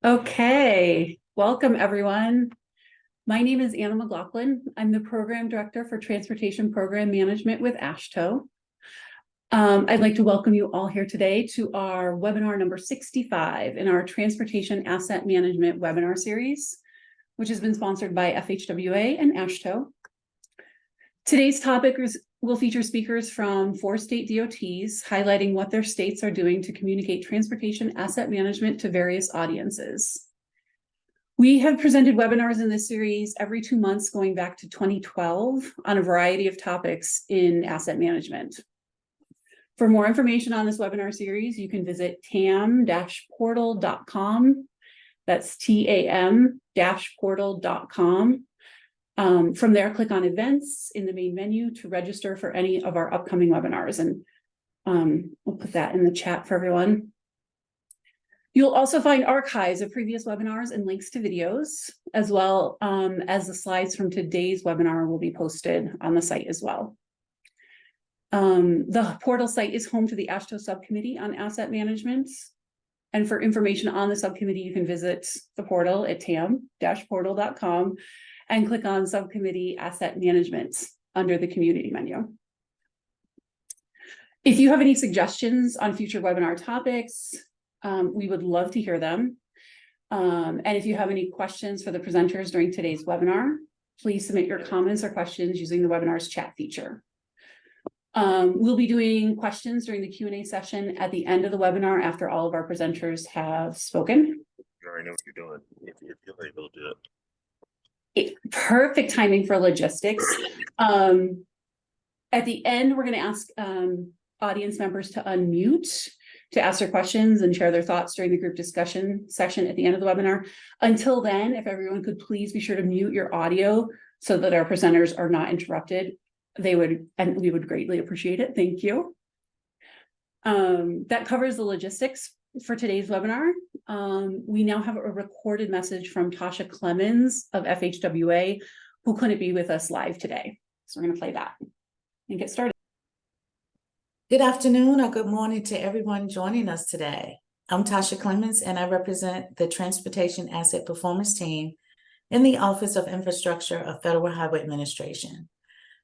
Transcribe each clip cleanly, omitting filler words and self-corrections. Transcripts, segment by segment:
Okay, welcome everyone. My name is Anna McLaughlin. I'm the Program Director for Transportation Program Management with AASHTO. I'd like to welcome you all here today to our webinar number 65 in our Transportation Asset Management webinar series, which has been sponsored by FHWA and AASHTO. Today's topic will feature speakers from 4 state DOTs highlighting what their states are doing to communicate transportation asset management to various audiences. We have presented webinars in this series every 2 months going back to 2012 on a variety of topics in asset management. For more information on this webinar series, you can visit tam-portal.com. That's tam-portal.com. From there, click on events in the main menu to register for any of our upcoming webinars. And we'll put that in the chat for everyone. You'll also find archives of previous webinars and links to videos, as well as the slides from today's webinar will be posted on the site as well. The portal site is home to the AASHTO subcommittee on asset management. And for information on the subcommittee, you can visit the portal at tam-portal.com and click on Subcommittee Asset Management under the Community menu. If you have any suggestions on future webinar topics, we would love to hear them. And if you have any questions for the presenters during today's webinar, please submit your comments or questions using the webinar's chat feature. We'll be doing questions during the Q&A session at the end of the webinar after all of our presenters have spoken. You already know what you're doing if you're able to do it. Perfect timing for logistics. At the end, we're going to ask audience members to unmute to ask their questions and share their thoughts during the group discussion session at the end of the webinar. Until then, if everyone could please be sure to mute your audio so that our presenters are not interrupted, we would greatly appreciate it. Thank you. That covers the logistics for today's webinar. We now have a recorded message from Tasha Clemens of FHWA, who couldn't be with us live today. So we're going to play that and get started. Good afternoon or good morning to everyone joining us today. I'm Tasha Clemens, and I represent the Transportation Asset Performance Team in the Office of Infrastructure of Federal Highway Administration.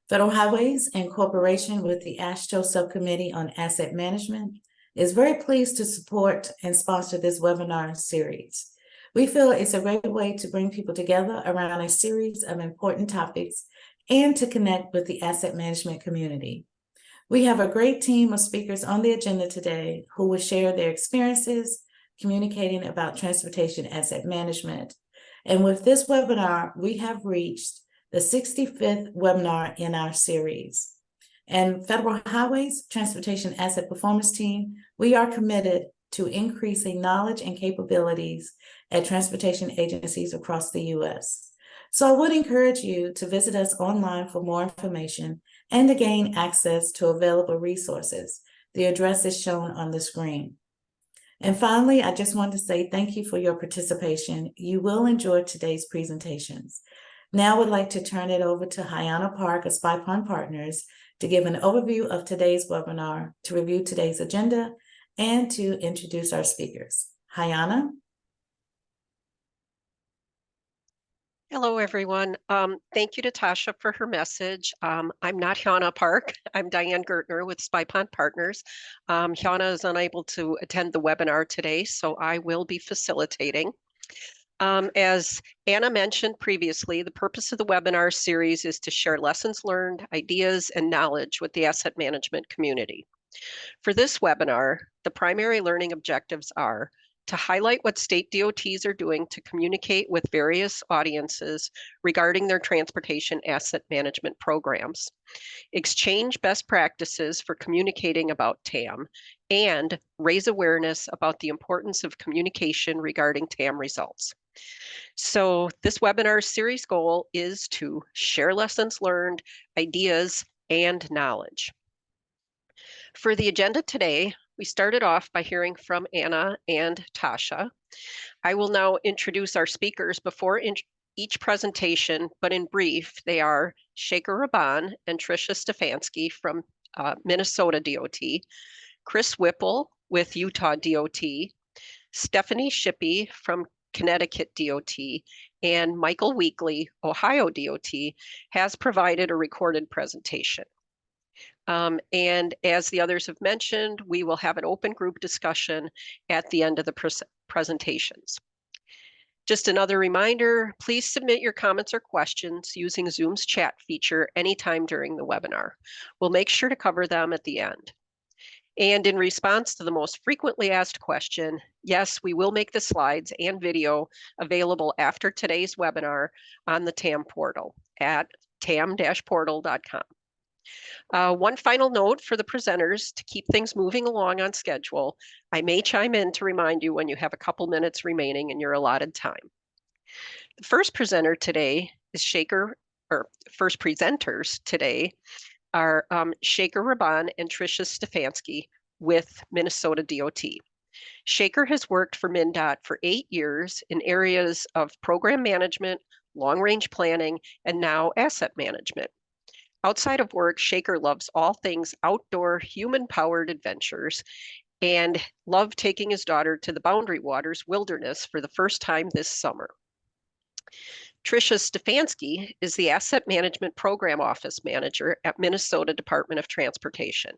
Federal Highways, in cooperation with the AASHTO Subcommittee on Asset Management, is very pleased to support and sponsor this webinar series. We feel it's a great way to bring people together around a series of important topics and to connect with the asset management community. We have a great team of speakers on the agenda today who will share their experiences communicating about transportation asset management. And with this webinar, we have reached the 65th webinar in our series. And Federal Highways Transportation Asset Performance Team, we are committed to increasing knowledge and capabilities at transportation agencies across the U.S. So I would encourage you to visit us online for more information and to gain access to available resources. The address is shown on the screen. And finally, I just want to say thank you for your participation. You will enjoy today's presentations. Now I would like to turn it over to Hyana Park of Spy Pond Partners to give an overview of today's webinar, to review today's agenda, and to introduce our speakers. Hyana? Hello, everyone. Thank you to Tasha for her message. I'm not Hyana Park. I'm Diane Gertner with Spy Pond Partners. Hyana is unable to attend the webinar today, so I will be facilitating. As Anna mentioned previously, the purpose of the webinar series is to share lessons learned, ideas, and knowledge with the asset management community. For this webinar, the primary learning objectives are to highlight what state DOTs are doing to communicate with various audiences regarding their transportation asset management programs, exchange best practices for communicating about TAM, and raise awareness about the importance of communication regarding TAM results. So this webinar series goal is to share lessons learned, ideas, and knowledge. For the agenda today, we started off by hearing from Anna and Tasha. I will now introduce our speakers before each presentation, but in brief, they are Shekhar Rabban and Trisha Stefanski from Minnesota DOT, Chris Whipple with Utah DOT, Stephanie Shippee from Connecticut DOT, and Michael Weakley, Ohio DOT, has provided a recorded presentation. And as the others have mentioned, we will have an open group discussion at the end of the presentations. Just another reminder, please submit your comments or questions using Zoom's chat feature anytime during the webinar. We'll make sure to cover them at the end. And in response to the most frequently asked question, yes, we will make the slides and video available after today's webinar on the TAM portal at tam-portal.com. One final note for the presenters to keep things moving along on schedule. I may chime in to remind you when you have a couple minutes remaining in your allotted time. The first presenter today is first presenters today are Shaker Rabban and Trisha Stefanski with Minnesota DOT. Shaker has worked for MnDOT for 8 years in areas of program management, long-range planning, and now asset management. Outside of work, Shaker loves all things outdoor, human-powered adventures and loved taking his daughter to the Boundary Waters Wilderness for the first time this summer. Trisha Stefanski is the Asset Management Program Office Manager at Minnesota Department of Transportation.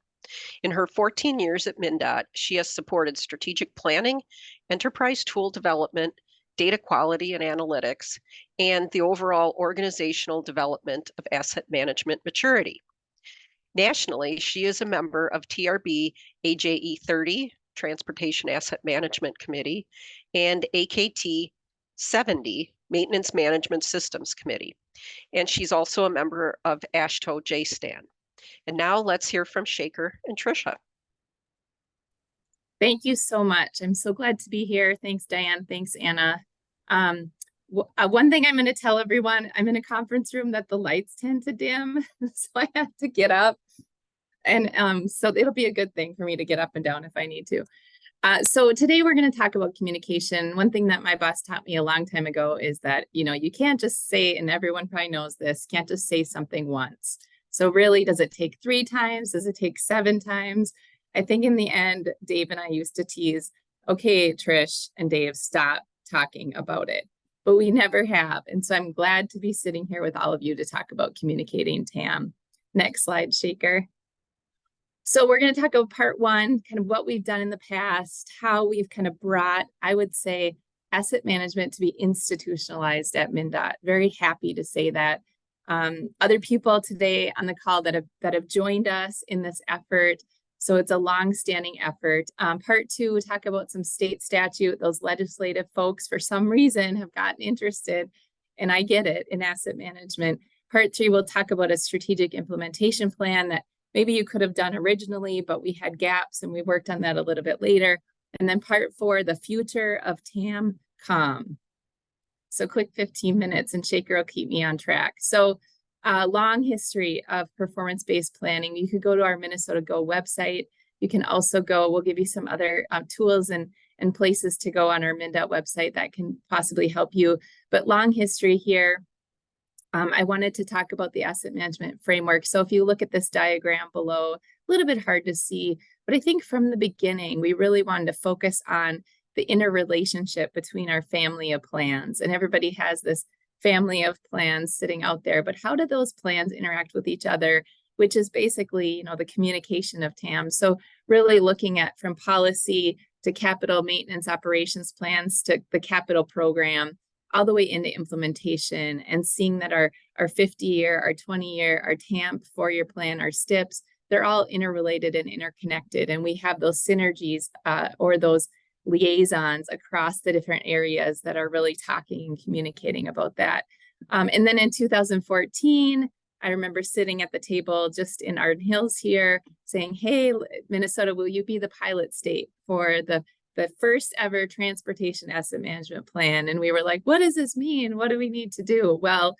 In her 14 years at MnDOT, she has supported strategic planning, enterprise tool development, data quality and analytics, and the overall organizational development of asset management maturity. Nationally, she is a member of TRB AJE 30, Transportation Asset Management Committee, and AKT 70, Maintenance Management Systems Committee. And she's also a member of AASHTO JSTAN. And now let's hear from Shaker and Trisha. Thank you so much. I'm so glad to be here. Thanks, Diane. Thanks, Anna. One thing I'm going to tell everyone, I'm in a conference room that the lights tend to dim, so I have to get up. And so it'll be a good thing for me to get up and down if I need to. So today we're going to talk about communication. One thing that my boss taught me a long time ago is that, you can't just say, and everyone probably knows this, can't just say something once. So really, does it take 3 times? Does it take 7 times? I think in the end, Dave and I used to tease, okay, Trish and Dave, stop talking about it. But we never have. And so I'm glad to be sitting here with all of you to talk about communicating TAM. Next slide, Shaker. So we're going to talk about part 1, kind of what we've done in the past, how we've kind of brought, I would say, asset management to be institutionalized at MnDOT. Very happy to say that. Other people today on the call that have joined us in this effort. So it's a long-standing effort. Part 2, we talk about some state statute. Those legislative folks, for some reason, have gotten interested, and I get it, in asset management. Part 3, we'll talk about a strategic implementation plan that maybe you could have done originally, but we had gaps, and we worked on that a little bit later. And then part 4, the future of TAM-COM. So quick 15 minutes, and Shaker will keep me on track. So long history of performance-based planning. You could go to our Minnesota Go website. You can also go, we'll give you some other tools and places to go on our MnDOT website that can possibly help you. But long history here. I wanted to talk about the asset management framework. So if you look at this diagram below, a little bit hard to see, but I think from the beginning, we really wanted to focus on the interrelationship between our family of plans. And everybody has this family of plans sitting out there, but how do those plans interact with each other, which is basically, the communication of TAM. So really looking at from policy to capital maintenance operations plans to the capital program, all the way into implementation, and seeing that our 50-year, our 20-year, our TAMP 4-year plan, our STIPs, they're all interrelated and interconnected. And we have those synergies or those liaisons across the different areas that are really talking and communicating about that. And then in 2014, I remember sitting at the table just in Arden Hills here saying, hey, Minnesota, will you be the pilot state for the first ever transportation asset management plan? And we were like, what does this mean? What do we need to do? Well,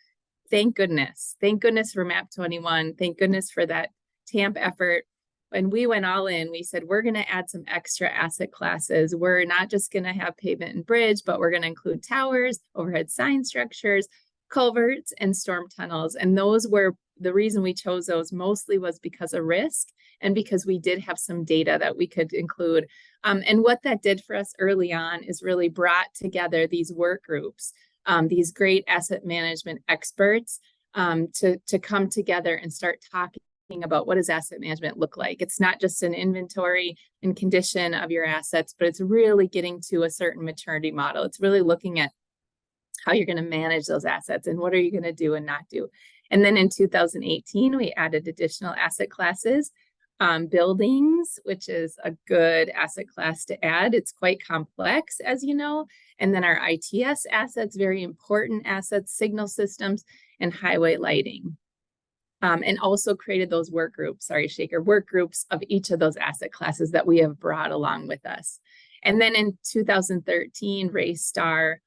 thank goodness. Thank goodness for MAP 21. Thank goodness for that TAMP effort. When we went all in, we said, we're going to add some extra asset classes. We're not just going to have pavement and bridge, but we're going to include towers, overhead sign structures, culverts, and storm tunnels. And those were the reason we chose those mostly was because of risk and because we did have some data that we could include. And what that did for us early on is really brought together these work groups, these great asset management experts to come together and start talking about what does asset management look like. It's not just an inventory and condition of your assets, but it's really getting to a certain maturity model. It's really looking at how you're going to manage those assets and what are you going to do and not do. And then in 2018, we added additional asset classes, buildings, which is a good asset class to add. It's quite complex, as you know. And then our ITS assets, very important assets, signal systems, and highway lighting. And also created those work groups, work groups of each of those asset classes that we have brought along with us. And then in 2013, Raystar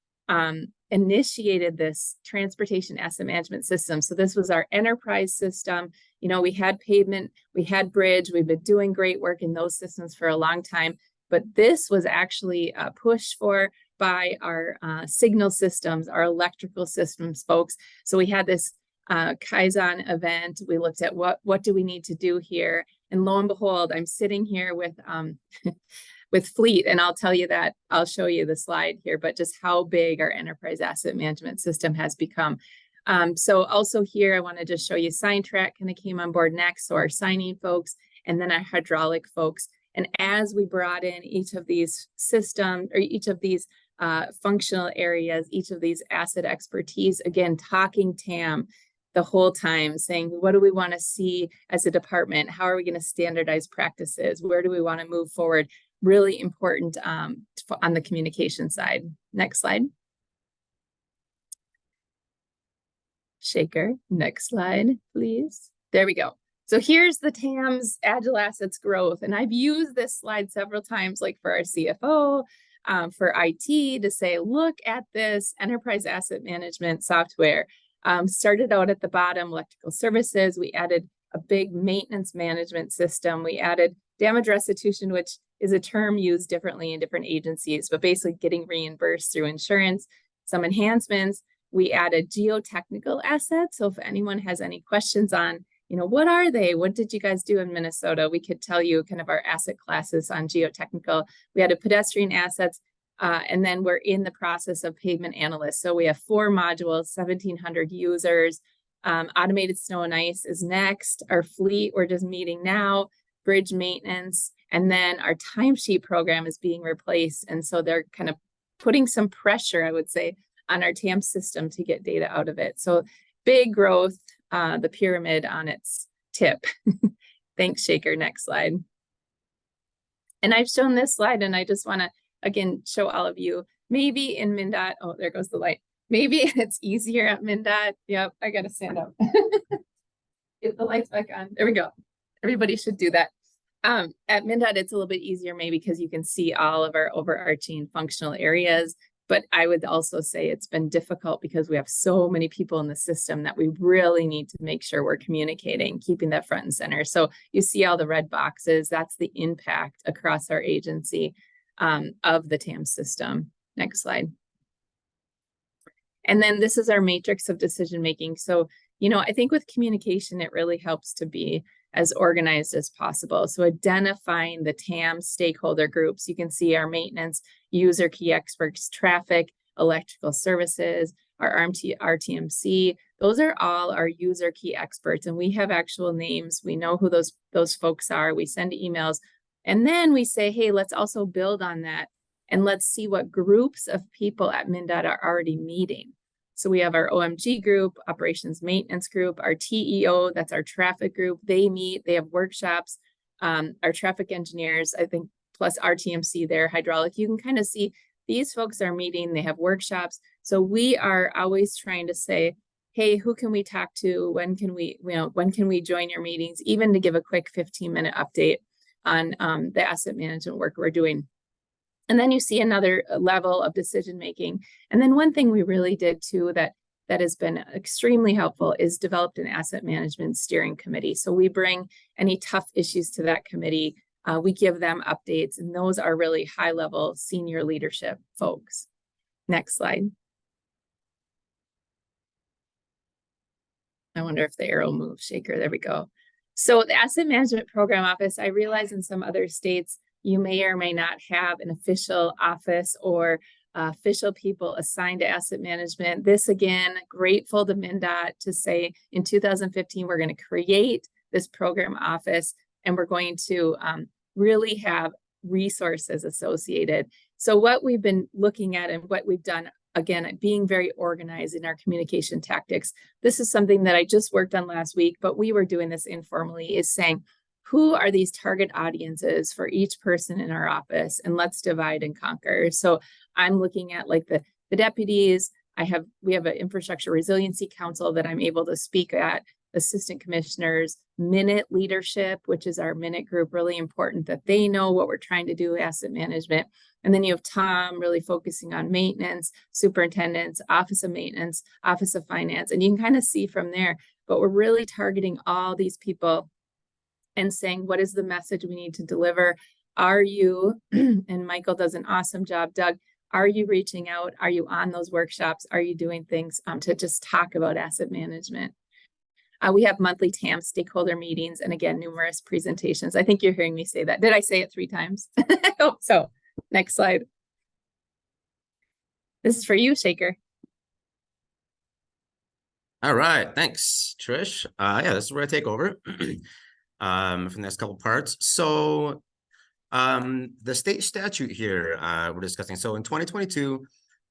initiated this transportation asset management system. So this was our enterprise system. You know, we had pavement, we had bridge, we've been doing great work in those systems for a long time, but this was actually pushed for by our signal systems, our electrical systems folks. So we had this Kaizen event. We looked at what do we need to do here, and lo and behold, I'm sitting here with with Fleet, and I'll tell you that I'll show you the slide here, but just how big our enterprise asset management system has become. So also here, I want to just show you SignTrack kind of came on board next, so our signing folks, and then our hydraulic folks. And as we brought in each of these systems or each of these functional areas, each of these asset expertise, again, talking TAM the whole time, saying, what do we want to see as a department? How are we going to standardize practices? Where do we want to move forward? Really important on the communication side. Next slide. Shaker, next slide, please. There we go. So here's the TAM's Agile Assets growth. And I've used this slide several times, like for our CFO, for IT, to say, look at this enterprise asset management software. Started out at the bottom, electrical services. We added a big maintenance management system. We added damage restitution, which is a term used differently in different agencies, but basically getting reimbursed through insurance. Some enhancements. We added geotechnical assets. So if anyone has any questions on, you know, what are they? What did you guys do in Minnesota? We could tell you kind of our asset classes on geotechnical. We added pedestrian assets. And then we're in the process of pavement analysts. So we have 4 modules, 1,700 users. Automated snow and ice is next. Our fleet, we're just meeting now. Bridge maintenance. And then our timesheet program is being replaced. And so they're kind of putting some pressure, I would say, on our TAM system to get data out of it. So big growth, the pyramid on its tip. Thanks, Shaker. Next slide. And I've shown this slide, and I just want to again, show all of you, maybe in MnDOT, oh, there goes the light. Maybe it's easier at MnDOT. Yep, I got to stand up. Get the lights back on. There we go. Everybody should do that. At MnDOT, it's a little bit easier maybe because you can see all of our overarching functional areas. But I would also say it's been difficult because we have so many people in the system that we really need to make sure we're communicating, keeping that front and center. So you see all the red boxes. That's the impact across our agency of the TAM system. Next slide. And then this is our matrix of decision making. So, you know, I think with communication, it really helps to be as organized as possible. So identifying the TAM stakeholder groups, you can see our maintenance, user key experts, traffic, electrical services, our RTMC, those are all our user key experts. And we have actual names. We know who those folks are. We send emails. And then we say, hey, let's also build on that. And let's see what groups of people at MnDOT are already meeting. So we have our OMG group, operations maintenance group, our TEO, that's our traffic group. They meet, they have workshops, our traffic engineers, I think, plus RTMC there, hydraulic. You can kind of see these folks are meeting, they have workshops. So we are always trying to say, hey, who can we talk to? When can we join your meetings? Even to give a quick 15-minute update on the asset management work we're doing. And then you see another level of decision making. And then one thing we really did too that has been extremely helpful is developed an asset management steering committee. So we bring any tough issues to that committee. We give them updates, and those are really high level senior leadership folks. Next slide. I wonder if the arrow moves, Shaker. There we go. So the Asset Management Program Office, I realize in some other states, you may or may not have an official office or official people assigned to asset management. This again, grateful to MnDOT to say in 2015, we're going to create this program office and we're going to really have resources associated. So what we've been looking at and what we've done, again, being very organized in our communication tactics. This is something that I just worked on last week, but we were doing this informally, is saying, who are these target audiences for each person in our office? And let's divide and conquer. So I'm looking at like the deputies. We have an infrastructure resiliency council that I'm able to speak at, assistant commissioners, minute leadership, which is our minute group, really important that they know what we're trying to do, asset management. And then you have Tom really focusing on maintenance, superintendents, office of maintenance, office of finance, and you can kind of see from there, but we're really targeting all these people and saying, what is the message we need to deliver? Are you, and Michael does an awesome job, Doug, are you reaching out? Are you on those workshops? Are you doing things to just talk about asset management? We have monthly TAM stakeholder meetings, and again, numerous presentations. I think you're hearing me say that. Did I say it 3 times? I hope so. Next slide. This is for you, Shaker. All right, thanks, Trish. Yeah, this is where I take over from the next couple parts. So the state statute here we're discussing. So in 2022,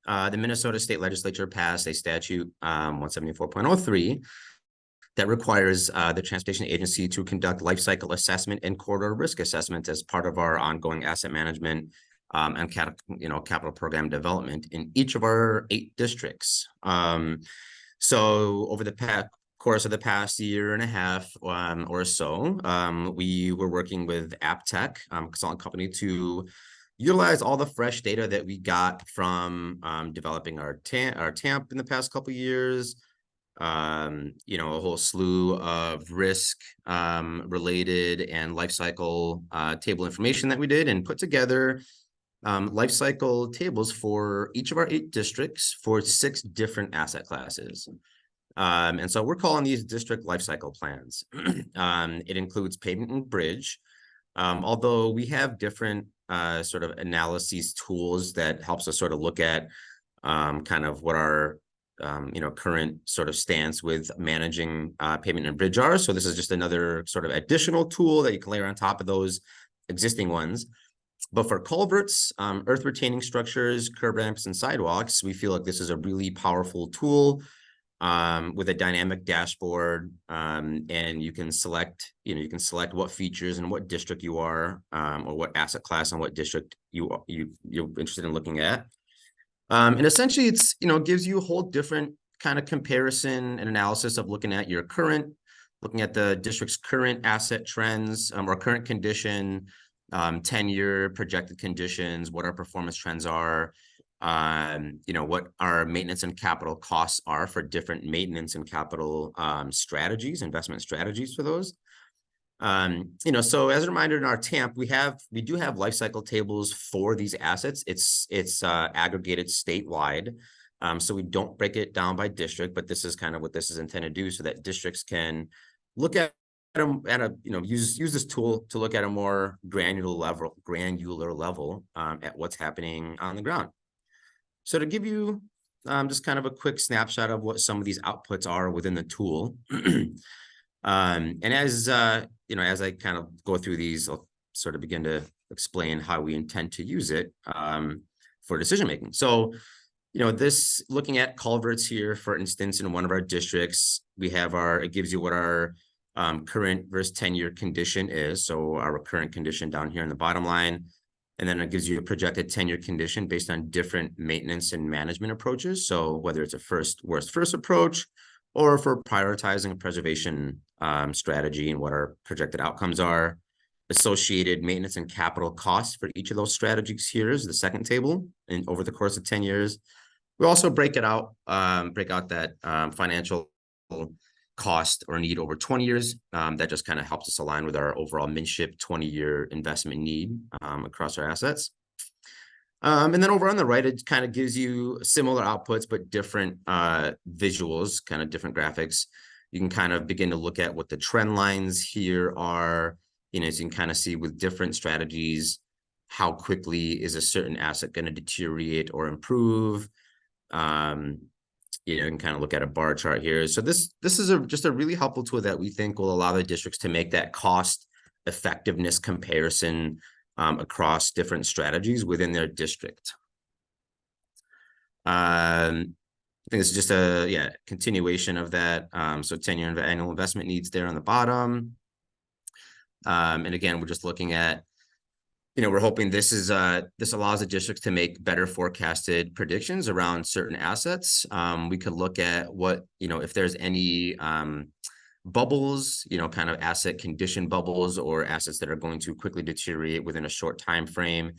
the Minnesota State Legislature passed a statute 174.03 that requires the Transportation Agency to conduct life cycle assessment and corridor risk assessment as part of our ongoing asset management and capital program development in each of our 8 districts. So over the course of the past year and a half or so, we were working with AppTech, consultant company, to utilize all the fresh data that we got from developing our TAMP in the past couple of years. A whole slew of risk related and life cycle table information that we did, and put together life cycle tables for each of our 8 districts for 6 different asset classes. And so we're calling these district life cycle plans. It includes pavement and bridge, although we have different sort of analyses tools that helps us sort of look at kind of what our current sort of stance with managing pavement and bridge are. So this is just another sort of additional tool that you can layer on top of those existing ones. But for culverts, earth retaining structures, curb ramps, and sidewalks, we feel like this is a really powerful tool with a dynamic dashboard, and you can select, what features and what district you are, or what asset class and what district you're interested in looking at. And essentially, it's gives you a whole different kind of comparison and analysis of looking at the district's current asset trends, or current condition, 10-year projected conditions, what our performance trends are, what our maintenance and capital costs are for different maintenance and capital strategies, investment strategies for those. So as a reminder, in our TAMP, we do have life cycle tables for these assets. It's aggregated statewide. So we don't break it down by district, but this is kind of what this is intended to do, so that districts can look at them at a, use this tool to look at a more granular level at what's happening on the ground. So to give you just kind of a quick snapshot of what some of these outputs are within the tool. And as as I kind of go through these, I'll sort of begin to explain how we intend to use it for decision making. So, this, looking at culverts here, for instance, in one of our districts, it gives you what our current versus 10-year condition is. So our current condition down here in the bottom line, and then it gives you a projected 10-year condition based on different maintenance and management approaches. So whether it's a worst first approach, or for prioritizing a preservation strategy and what our projected outcomes are. Associated maintenance and capital costs for each of those strategies here is the second table, and over the course of 10 years. We also break out that financial cost or need over 20 years. That just kind of helps us align with our overall MNSHIP 20-year investment need across our assets. And then over on the right, it kind of gives you similar outputs, but different visuals, kind of different graphics. You can kind of begin to look at what the trend lines here are, you know, so you can kind of see with different strategies, how quickly is a certain asset going to deteriorate or improve. You know, you can kind of look at a bar chart here. So this is just a really helpful tool that we think will allow the districts to make that cost effectiveness comparison across different strategies within their district. I think it's just a continuation of that. So 10-year annual investment needs there on the bottom. And again, we're just looking at, you know, we're hoping this allows the districts to make better forecasted predictions around certain assets. We could look at what, you know, if there's any bubbles, you know, kind of asset condition bubbles or assets that are going to quickly deteriorate within a short time frame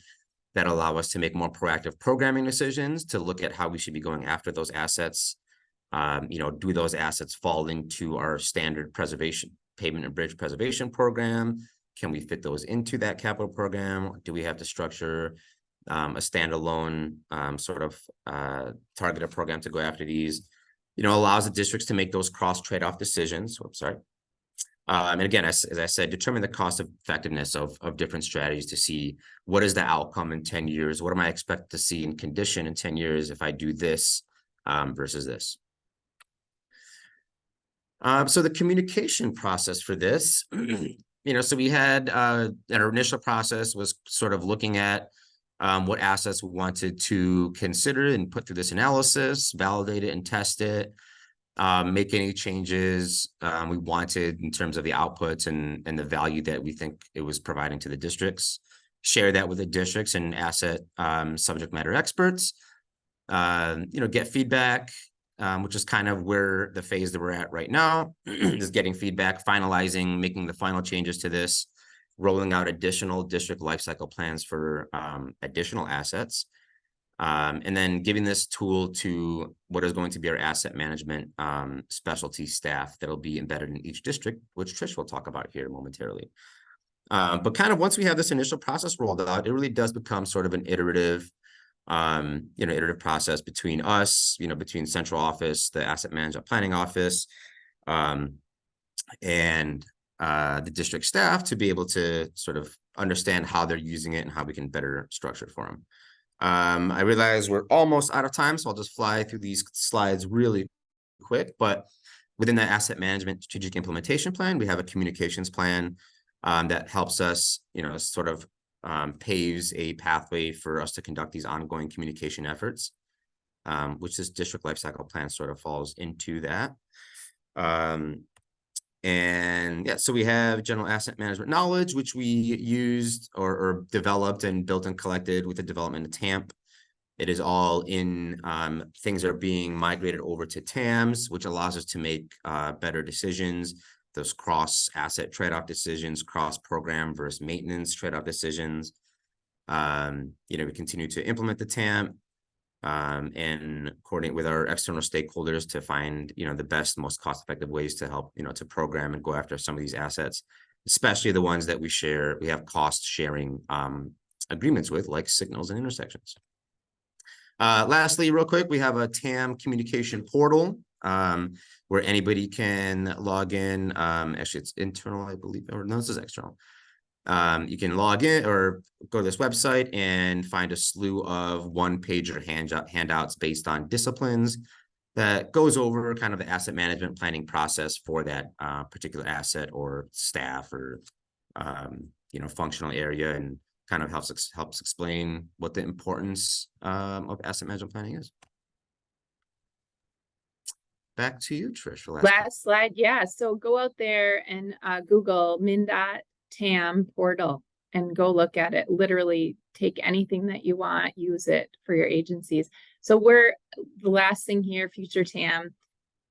that allow us to make more proactive programming decisions to look at how we should be going after those assets. You know, do those assets fall into our standard preservation, pavement and bridge preservation program? Can we fit those into that capital program? Do we have to structure a standalone sort of targeted program to go after these? You know, allows the districts to make those cross trade-off decisions. Oops, sorry. And again, as I said, determine the cost effectiveness of different strategies to see what is the outcome in 10 years? What am I expected to see in condition in 10 years if I do this versus this? So the communication process for this, you know, so we had our initial process was sort of looking at what assets we wanted to consider and put through this analysis, validate it and test it, make any changes we wanted in terms of the outputs and the value that we think it was providing to the districts, share that with the districts and asset subject matter experts, you know, get feedback, which is kind of where the phase that we're at right now is getting feedback, finalizing, making the final changes to this, rolling out additional district lifecycle plans for additional assets, and then giving this tool to what is going to be our asset management specialty staff that'll be embedded in each district, which Trish will talk about here momentarily. But kind of once we have this initial process rolled out, it really does become sort of an iterative iterative process between us, you know, between central office, the asset management planning office, and the district staff to be able to sort of understand how they're using it and how we can better structure it for them. I realize we're almost out of time, so I'll just fly through these slides really quick, but within the asset management strategic implementation plan, we have a communications plan that helps us, you know, sort of paves a pathway for us to conduct these ongoing communication efforts, which this district lifecycle plan sort of falls into that. And yeah, so we have general asset management knowledge, which we used or developed and built and collected with the development of TAMP. It is all in things are being migrated over to TAMs, which allows us to make better decisions. Those cross asset trade-off decisions, cross program versus maintenance trade-off decisions. You know, we continue to implement the TAM and coordinate with our external stakeholders to find, you know, the best, most cost-effective ways to help, you know, to program and go after some of these assets, especially the ones that we have cost sharing agreements with, like signals and intersections. Lastly, real quick, we have a TAM communication portal where anybody can log in. Actually, it's internal, I believe, or no, this is external. You can log in or go to this website and find a slew of one-pager handouts based on disciplines that goes over kind of the asset management planning process for that particular asset or staff or you know, functional area, and kind of helps explain what the importance of asset management planning is. Back to you, Trish, for last slide. Yeah, so go out there and Google MN.TAM portal and go look at it. Literally take anything that you want, use it for your agencies. So the last thing here, future TAM,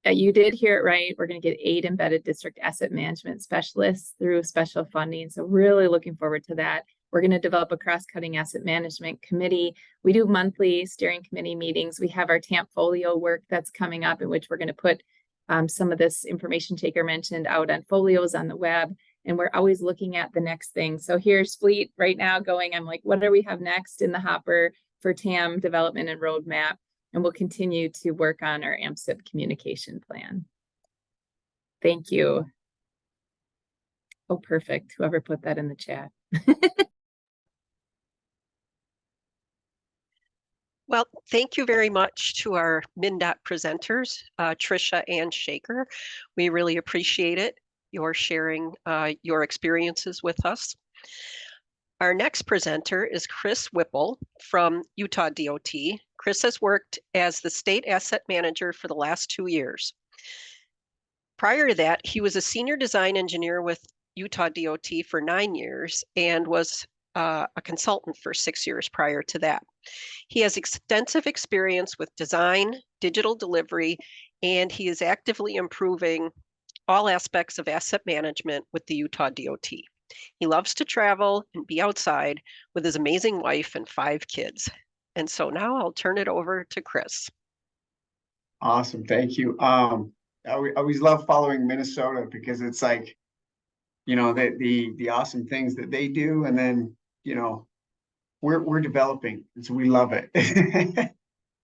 you did hear it right. We're going to get 8 embedded district asset management specialists through special funding. So really looking forward to that. We're going to develop a cross-cutting asset management committee. We do monthly steering committee meetings. We have our TAMP folio work that's coming up, in which we're going to put some of this information Taker mentioned out on folios on the web. And we're always looking at the next thing. So here's Fleet right now going, I'm like, what do we have next in the hopper for TAM development and roadmap? And we'll continue to work on our AMSIP communication plan. Thank you. Oh, perfect. Whoever put that in the chat. Well, thank you very much to our MnDOT presenters, Trisha and Shaker. We really appreciate it, your sharing your experiences with us. Our next presenter is Chris Whipple from Utah DOT. Chris has worked as the state asset manager for the last 2 years. Prior to that, he was a senior design engineer with Utah DOT for 9 years and was a consultant for 6 years prior to that. He has extensive experience with design, digital delivery, and he is actively improving all aspects of asset management with the Utah DOT. He loves to travel and be outside with his amazing wife and 5 kids. And so now I'll turn it over to Chris. Awesome, thank you. I always love following Minnesota because it's like, you know, the awesome things that they do, and then, you know, we're developing, and so we love it.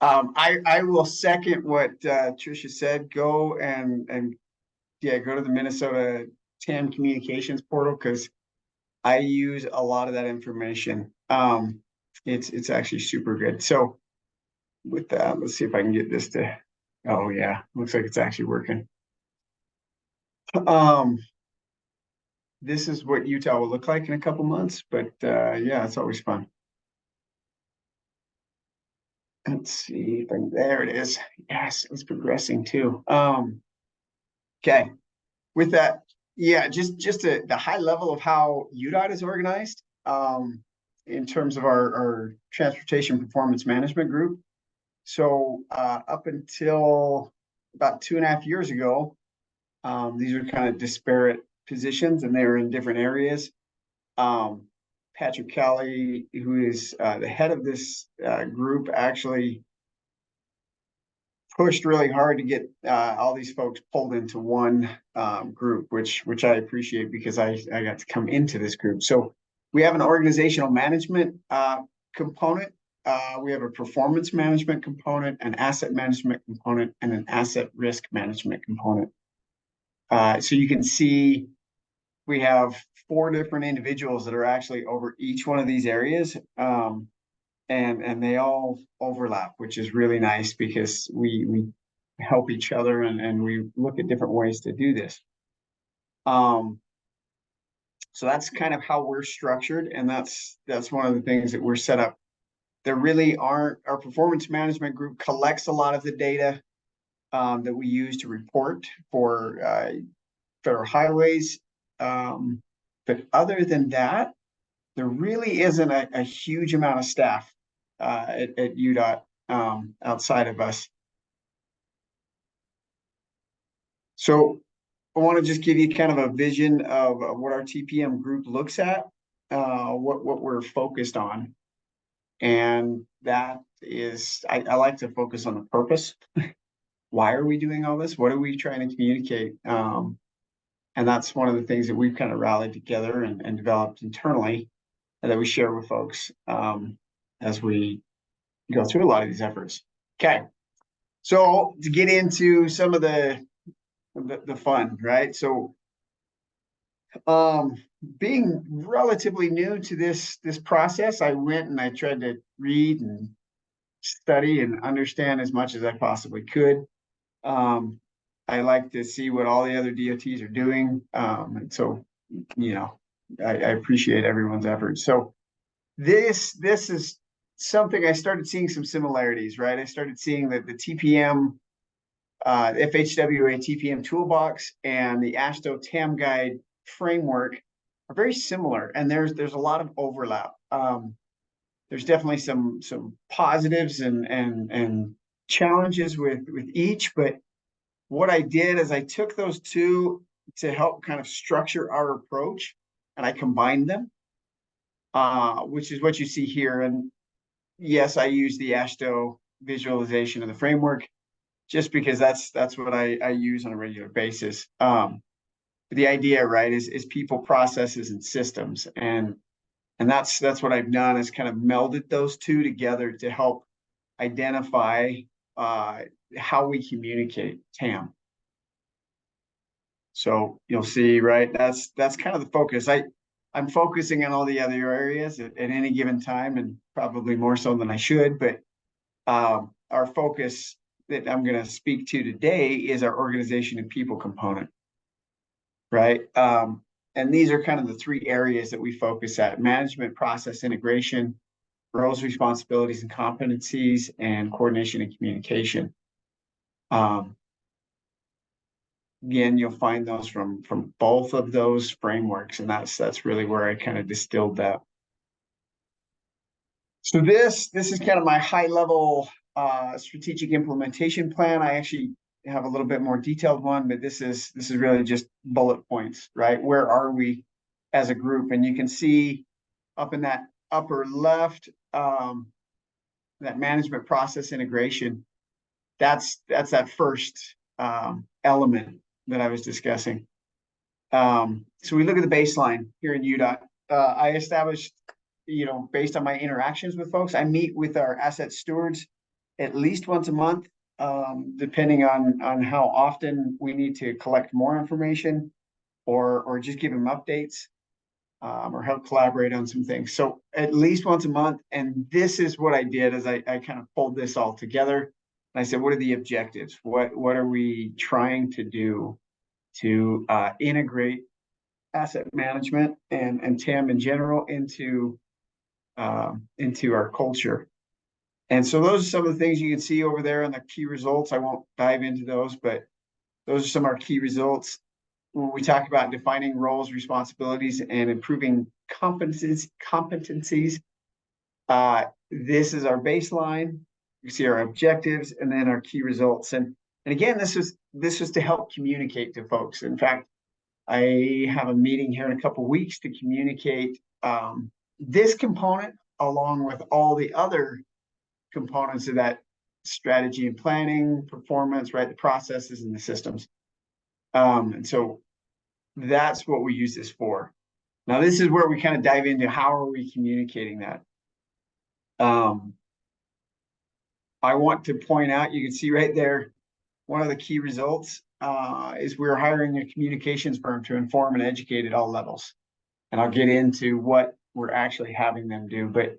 I will second what Trisha said. Go and go to the Minnesota TAM communications portal, because I use a lot of that information. It's actually super good. So with that, let's see if I can get this to, oh yeah, looks like it's actually working. This is what Utah will look like in a couple months, but yeah, it's always fun. Let's see if I can, there it is. Yes, it's progressing too. Okay, with that, yeah, just the high level of how UDOT is organized in terms of our transportation performance management group. So up until about 2.5 years ago, these are kind of disparate positions, and they were in different areas. Patrick Kelly, who is the head of this group, actually pushed really hard to get all these folks pulled into one group, which I appreciate, because I got to come into this group. So we have an organizational management component. We have a performance management component, an asset management component, and an asset risk management component. So you can see we have 4 different individuals that are actually over each one of these areas. And they all overlap, which is really nice, because we help each other and we look at different ways to do this. So that's kind of how we're structured, and that's one of the things that we're set up. There really aren't, our performance management group collects a lot of the data that we use to report for federal highways. But other than that, there really isn't a huge amount of staff at UDOT outside of us. So I want to just give you kind of a vision of what our TPM group looks at, what we're focused on. And that is, I like to focus on the purpose. Why are we doing all this? What are we trying to communicate? And that's one of the things that we've kind of rallied together and developed internally, and that we share with folks as we go through a lot of these efforts. Okay, so to get into some of the fun, right? So being relatively new to this process, I went and I tried to read and study and understand as much as I possibly could. I like to see what all the other DOTs are doing. And so, you know, I appreciate everyone's efforts. So this is something I started seeing some similarities, right? I started seeing that the TPM, FHWA TPM toolbox and the AASHTO TAM guide framework are very similar, and there's a lot of overlap. There's definitely some positives and challenges with each, but what I did is I took those two to help kind of structure our approach, and I combined them, which is what you see here. And yes, I use the AASHTO visualization of the framework just because that's what I use on a regular basis. The idea, right, is people, processes, and systems, and that's what I've done, is kind of melded those two together to help identify how we communicate TAM. So you'll see, right? That's kind of the focus. I'm focusing on all the other areas at any given time, and probably more so than I should. But our focus that I'm going to speak to today is our organization and people component, right? And these are kind of the three areas that we focus at: management, process integration, roles, responsibilities, and competencies, and coordination and communication. Again, you'll find those from both of those frameworks, and that's really where I kind of distilled that. So this is kind of my high level strategic implementation plan. I actually have a little bit more detailed one, but this is really just bullet points, right? Where are we as a group? And you can see up in that upper left, that management process integration. That's that first element that I was discussing. So we look at the baseline here in UDOT. I established, based on my interactions with folks, I meet with our asset stewards at least once a month, depending on how often we need to collect more information or just give them updates, or help collaborate on some things. So at least once a month. And this is what I did, as I kind of pulled this all together. And I said, what are the objectives? What are we trying to do to integrate asset management and TAM in general into our culture? And so those are some of the things you can see over there in the key results. I won't dive into those, but those are some of our key results. When we talk about defining roles, responsibilities, and improving competencies, this is our baseline. You see our objectives and then our key results. And again, this was to help communicate to folks. In fact, I have a meeting here in a couple of weeks to communicate this component along with all the other components of that strategy and planning, performance, right? The processes and the systems. And so that's what we use this for. Now, this is where we kind of dive into how are we communicating that. I want to point out, you can see right there, one of the key results is we're hiring a communications firm to inform and educate at all levels. And I'll get into what we're actually having them do, but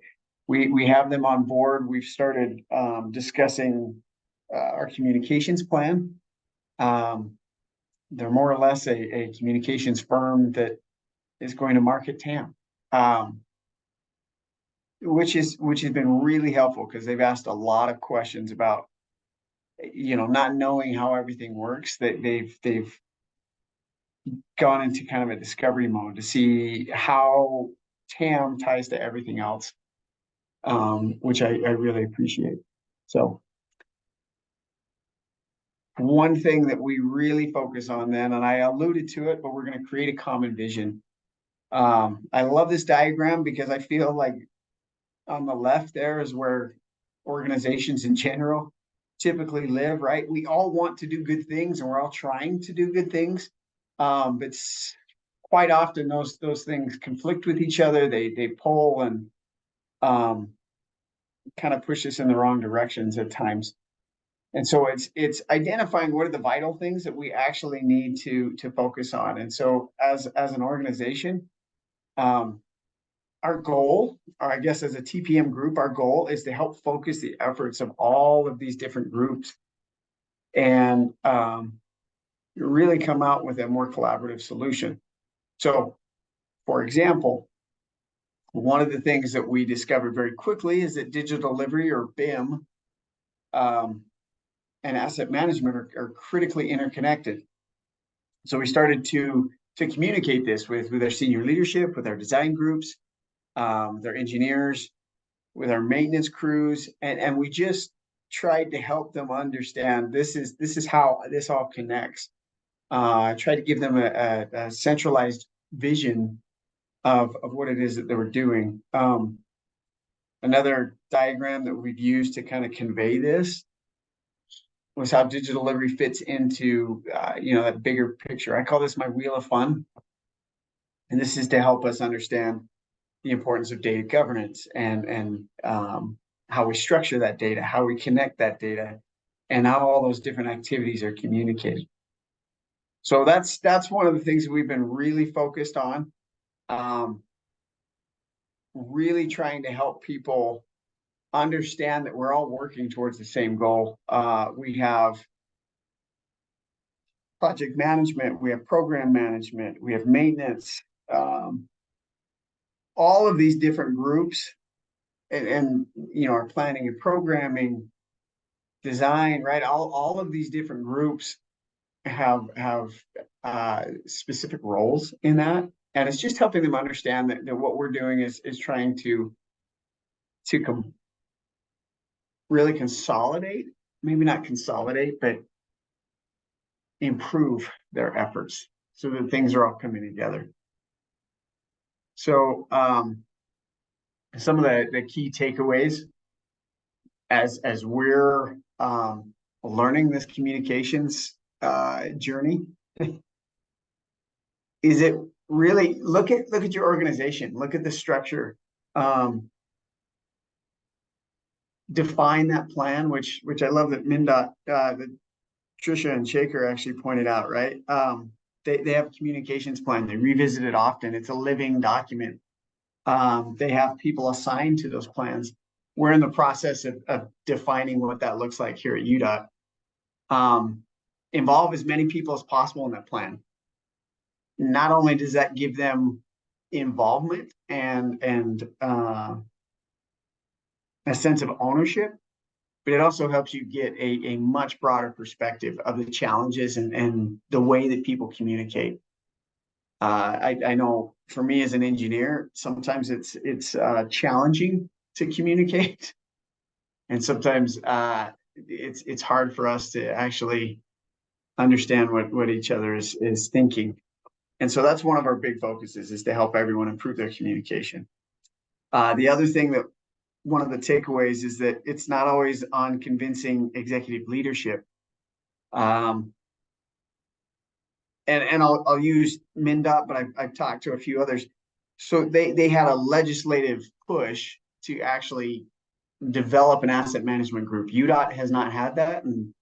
we have them on board. We've started discussing our communications plan. They're more or less a communications firm that is going to market TAM, which has been really helpful because they've asked a lot of questions about, not knowing how everything works. That they've gone into kind of a discovery mode to see how TAM ties to everything else, which I really appreciate. So one thing that we really focus on then, and I alluded to it, but we're going to create a common vision. I love this diagram because I feel like on the left there is where organizations in general typically live, right? We all want to do good things and we're all trying to do good things. But quite often those things conflict with each other. They pull and kind of push us in the wrong directions at times. And so it's identifying what are the vital things that we actually need to focus on. And so as an organization, our goal, or I guess as a TPM group, our goal is to help focus the efforts of all of these different groups and really come out with a more collaborative solution. So, for example, one of the things that we discovered very quickly is that digital delivery, or BIM, and asset management are critically interconnected. So we started to communicate this with our senior leadership, with our design groups, their engineers, with our maintenance crews, and we just tried to help them understand this is how this all connects. I tried to give them a centralized vision of what it is that they were doing. Another diagram that we've used to kind of convey this was how digital delivery fits into that bigger picture. I call this my wheel of fun, and this is to help us understand the importance of data governance and how we structure that data, how we connect that data, and how all those different activities are communicated. So that's one of the things that we've been really focused on. Really trying to help people understand that we're all working towards the same goal. We have project management, we have program management, we have maintenance, all of these different groups, and you know, our planning and programming, design, right? All of these different groups have specific roles in that, and it's just helping them understand that what we're doing is trying to really consolidate, maybe not consolidate, but improve their efforts so that things are all coming together. So some of the key takeaways as we're learning this communications journey is it really look at your organization, look at the structure, define that plan, which I love that MnDOT, that Trisha and Shaker actually pointed out, right? They have a communications plan. They revisit it often. It's a living document. They have people assigned to those plans. We're in the process of defining what that looks like here at UDOT. Involve as many people as possible in that plan. Not only does that give them involvement and a sense of ownership, but it also helps you get a much broader perspective of the challenges and the way that people communicate. I know for me as an engineer, sometimes it's challenging to communicate, and sometimes it's hard for us to actually understand what each other is thinking. And so that's one of our big focuses, is to help everyone improve their communication. The other thing that one of the takeaways is that it's not always on convincing executive leadership. And I'll use MnDOT, but I've talked to a few others. So they had a legislative push to actually develop an asset management group. UDOT has not had that, and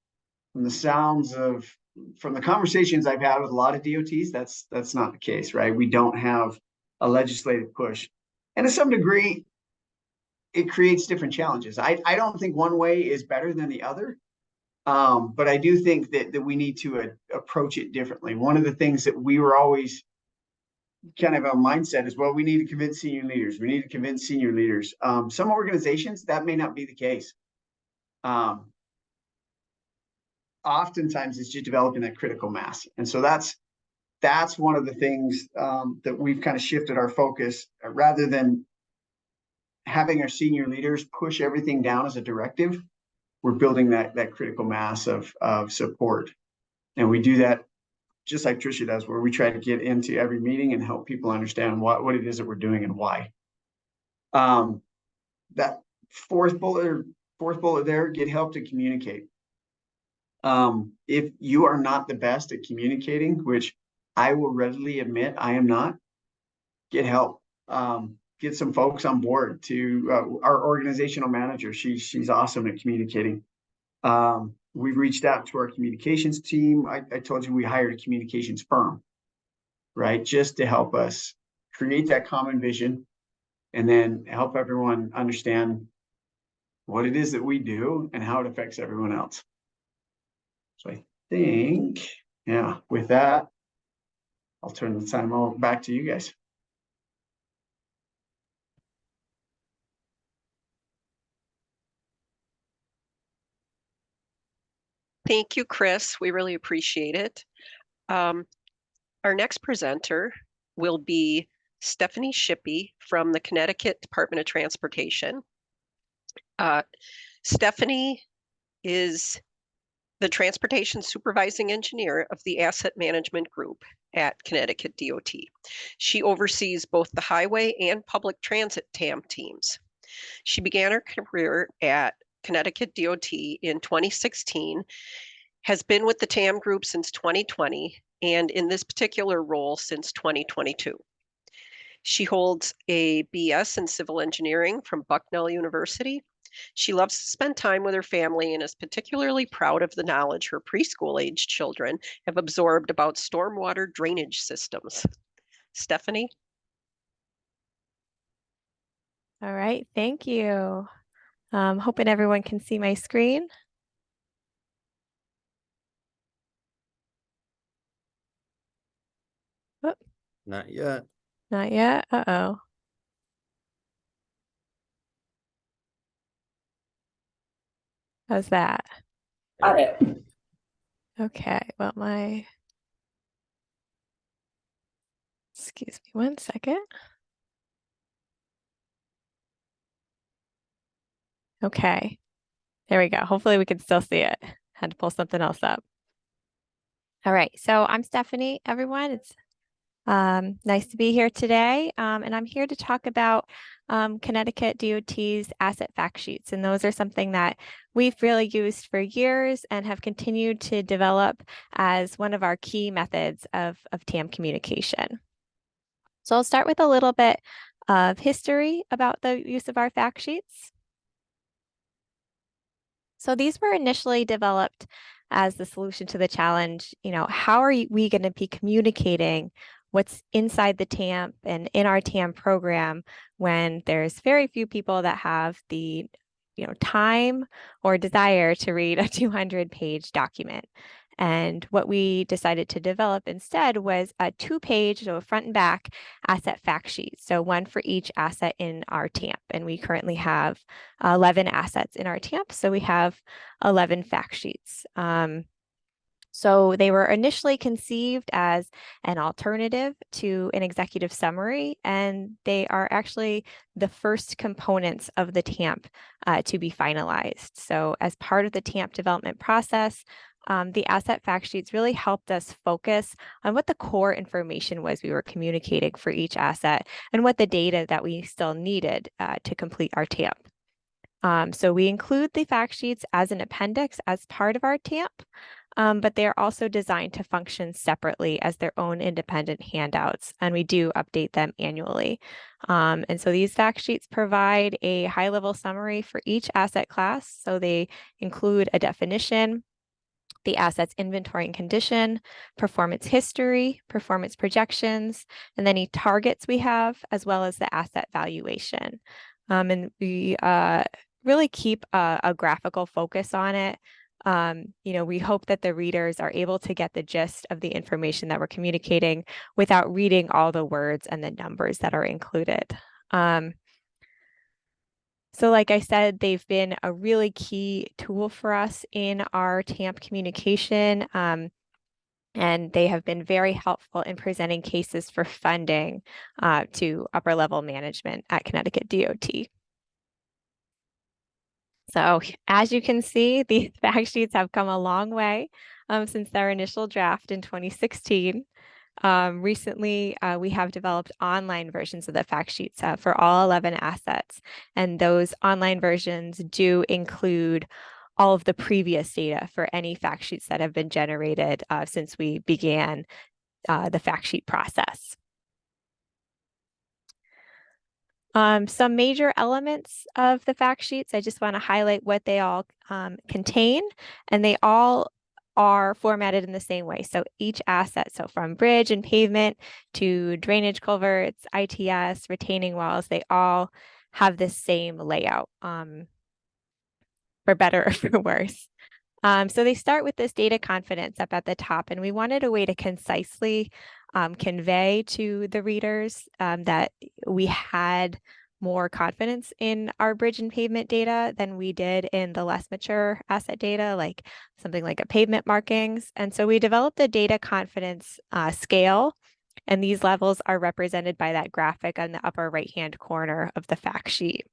from the conversations I've had with a lot of DOTs, that's not the case, right? We don't have a legislative push, and to some degree, it creates different challenges. I don't think one way is better than the other, but I do think that we need to approach it differently. One of the things that we were always kind of a mindset is, well, we need to convince senior leaders. We need to convince senior leaders. Some organizations, that may not be the case. Oftentimes it's just developing that critical mass. And so that's one of the things that we've kind of shifted our focus, rather than having our senior leaders push everything down as a directive. We're building that critical mass of support. And we do that just like Trisha does, where we try to get into every meeting and help people understand what it is that we're doing and why. That fourth bullet there, get help to communicate. If you are not the best at communicating, which I will readily admit I am not, get help. Get some folks on board. To our organizational manager, she's awesome at communicating. We've reached out to our communications team. I told you we hired a communications firm, right? Just to help us create that common vision and then help everyone understand what it is that we do and how it affects everyone else. So I think, yeah, with that, I'll turn the time back to you guys. Thank you, Chris. We really appreciate it. Our next presenter will be Shippee from the Connecticut Department of Transportation. Stephanie is the Transportation Supervising Engineer of the Asset Management Group at Connecticut DOT. She oversees both the highway and public transit TAM teams. She began her career at Connecticut DOT in 2016, has been with the TAM group since 2020, and in this particular role since 2022. She holds a BS in Civil Engineering from Bucknell University, She loves to spend time with her family and is particularly proud of the knowledge her preschool-age children have absorbed about stormwater drainage systems. Stephanie? All right, thank you. Hoping everyone can see my screen. Oh, Not yet. not yet. Uh-oh. How's that? Got it. Okay, well, excuse me one second. Okay, there we go. Hopefully we can still see it. Had to pull something else up. All right, so I'm Stephanie, everyone. It's nice to be here today, and I'm here to talk about Connecticut DOT's asset fact sheets, and those are something that we've really used for years and have continued to develop as one of our key methods of TAM communication. So I'll start with a little bit of history about the use of our fact sheets. So these were initially developed as the solution to the challenge, how are we going to be communicating what's inside the TAMP and in our TAM program when there's very few people that have the time or desire to read a 200-page document. And what we decided to develop instead was a 2-page, so a front and back asset fact sheet. So one for each asset in our TAMP. And we currently have 11 assets in our TAMP. So we have 11 fact sheets. So they were initially conceived as an alternative to an executive summary, and they are actually the first components of the TAMP to be finalized. So as part of the TAMP development process, the asset fact sheets really helped us focus on what the core information was we were communicating for each asset and what the data that we still needed to complete our TAMP. So we include the fact sheets as an appendix as part of our TAMP. But they're also designed to function separately as their own independent handouts, and we do update them annually. And so these fact sheets provide a high-level summary for each asset class. So they include a definition, the asset's inventory and condition, performance history, performance projections, and any targets we have, as well as the asset valuation. And we really keep a graphical focus on it. We hope that the readers are able to get the gist of the information that we're communicating without reading all the words and the numbers that are included. So like I said, they've been a really key tool for us in our TAMP communication, and they have been very helpful in presenting cases for funding to upper level management at Connecticut DOT. So as you can see, these fact sheets have come a long way since their initial draft in 2016. Recently, we have developed online versions of the fact sheets for all 11 assets, and those online versions do include all of the previous data for any fact sheets that have been generated since we began the fact sheet process. Some major elements of the fact sheets, I just want to highlight what they all contain, and they all are formatted in the same way. So each asset, so from bridge and pavement to drainage culverts, ITS, retaining walls, they all have this same layout, for better or for worse. So they start with this data confidence up at the top, and we wanted a way to concisely convey to the readers that we had more confidence in our bridge and pavement data than we did in the less mature asset data, like something like a pavement markings. And so we developed a data confidence scale, and these levels are represented by that graphic on the upper right-hand corner of the fact sheet.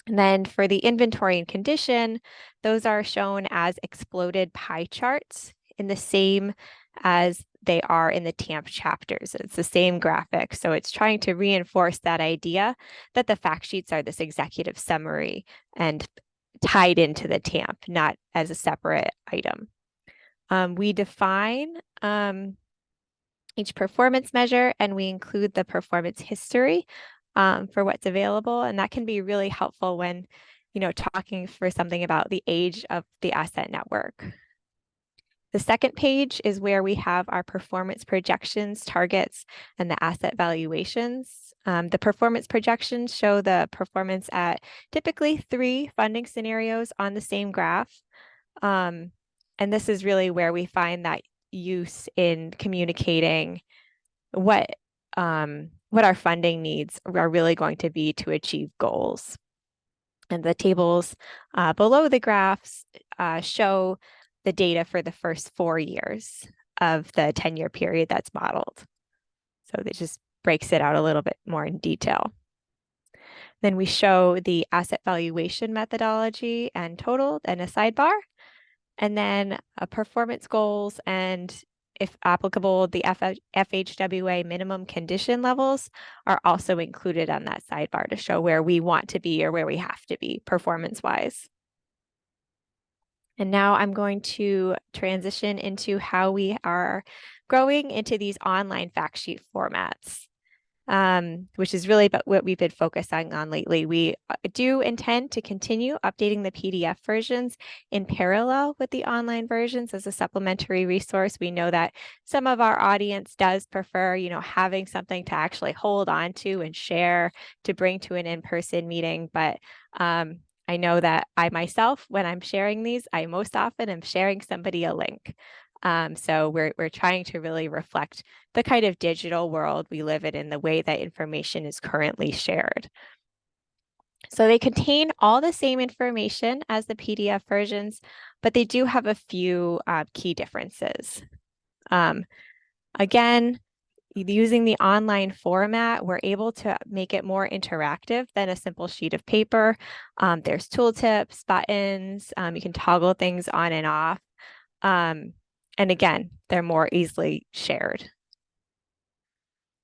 And then for the inventory and condition, those are shown as exploded pie charts in the same as they are in the TAMP chapters. It's the same graphic. So it's trying to reinforce that idea that the fact sheets are this executive summary and tied into the TAMP, not as a separate item. We define each performance measure, and we include the performance history for what's available. And that can be really helpful when talking for something about the age of the asset network. The second page is where we have our performance projections, targets, and the asset valuations. The performance projections show the performance at typically 3 funding scenarios on the same graph. And this is really where we find that use in communicating what our funding needs are really going to be to achieve goals. And the tables below the graphs show the data for the first 4 years of the 10-year period that's modeled. So it just breaks it out a little bit more in detail. Then we show the asset valuation methodology and total and a sidebar, and then performance goals and, if applicable, the FHWA minimum condition levels are also included on that sidebar to show where we want to be or where we have to be performance-wise. And now I'm going to transition into how we are growing into these online fact sheet formats, which is really what we've been focusing on lately. We do intend to continue updating the PDF versions in parallel with the online versions as a supplementary resource. We know that some of our audience does prefer, having something to actually hold on to and share to bring to an in-person meeting. But I know that I myself, when I'm sharing these, I most often am sharing somebody a link. So we're trying to really reflect the kind of digital world we live in the way that information is currently shared. So they contain all the same information as the PDF versions, but they do have a few key differences. Again, using the online format, we're able to make it more interactive than a simple sheet of paper. There's tooltips, buttons, you can toggle things on and off. And again, they're more easily shared.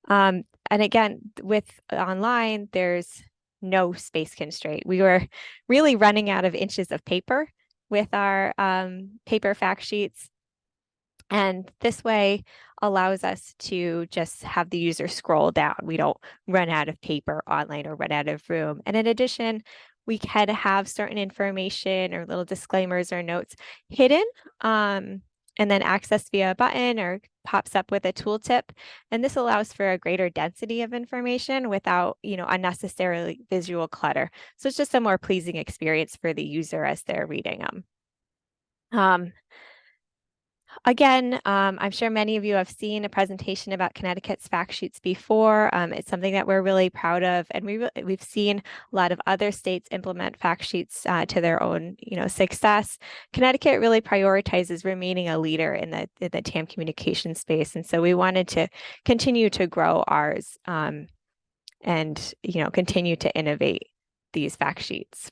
And again, with online, there's no space constraint. We were really running out of inches of paper with our paper fact sheets. And this way allows us to just have the user scroll down. We don't run out of paper online or run out of room. And in addition, we can have certain information or little disclaimers or notes hidden and then accessed via a button or pops up with a tooltip. And this allows for a greater density of information without, unnecessarily visual clutter. So it's just a more pleasing experience for the user as they're reading them. Again, I'm sure many of you have seen a presentation about Connecticut's fact sheets before. It's something that we're really proud of, and we've seen a lot of other states implement fact sheets to their own, success. Connecticut really prioritizes remaining a leader in the TAM communication space, and so we wanted to continue to grow ours and continue to innovate these fact sheets.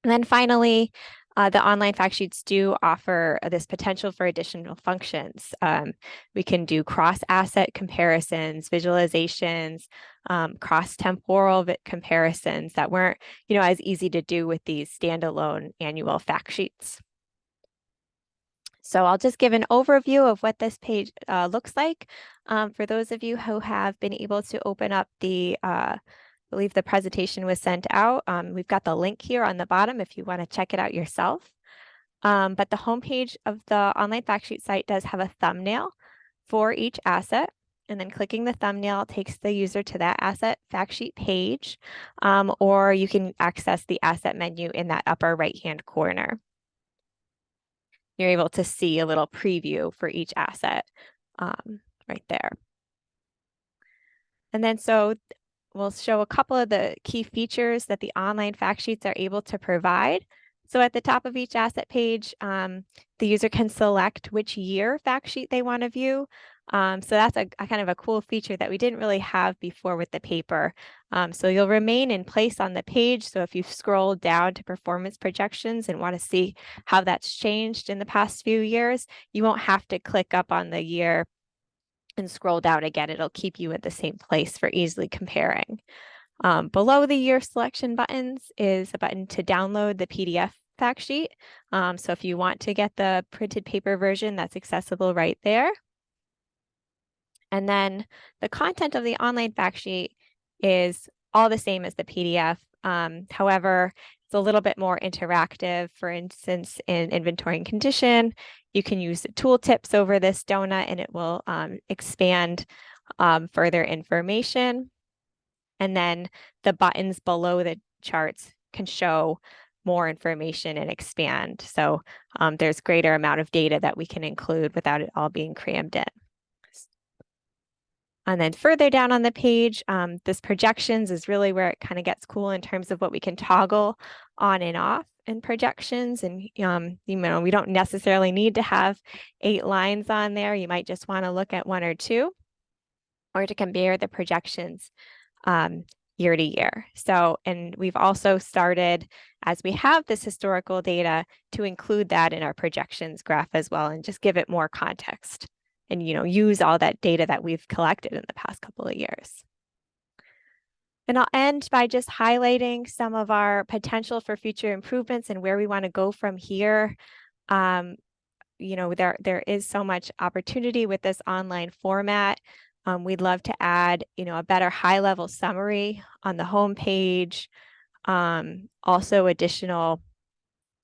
And then finally, the online fact sheets do offer this potential for additional functions. We can do cross-asset comparisons, visualizations, cross-temporal comparisons that weren't, as easy to do with these standalone annual fact sheets. So I'll just give an overview of what this page looks like. For those of you who have been able to open up I believe the presentation was sent out. We've got the link here on the bottom if you want to check it out yourself. But the homepage of the online fact sheet site does have a thumbnail for each asset. And then clicking the thumbnail takes the user to that asset fact sheet page, or you can access the asset menu in that upper right-hand corner. You're able to see a little preview for each asset right there. And then we'll show a couple of the key features that the online fact sheets are able to provide. So at the top of each asset page, the user can select which year fact sheet they want to view. So that's a kind of a cool feature that we didn't really have before with the paper. So you'll remain in place on the page. So if you scroll down to performance projections and want to see how that's changed in the past few years, you won't have to click up on the year and scroll down again. It'll keep you at the same place for easily comparing. Below the year selection buttons is a button to download the PDF fact sheet. So if you want to get the printed paper version, that's accessible right there. And then the content of the online fact sheet is all the same as the PDF. However, It's a little bit more interactive. For instance, in inventory and condition, you can use the tooltips over this donut and it will expand further information. And then the buttons below the charts can show more information and expand. So there's greater amount of data that we can include without it all being crammed in. And then further down on the page, this projections is really where it kind of gets cool in terms of what we can toggle on and off in projections. And, you know, we don't necessarily need to have 8 lines on there. You might just want to look at 1 or 2 or to compare the projections year to year. So, and we've also started, as we have this historical data, to include that in our projections graph as well and just give it more context. And, you know, use all that data that we've collected in the past couple of years. And I'll end by just highlighting some of our potential for future improvements and where we want to go from here. You know, there is so much opportunity with this online format. We'd love to add, you know, a better high-level summary on the homepage. Also additional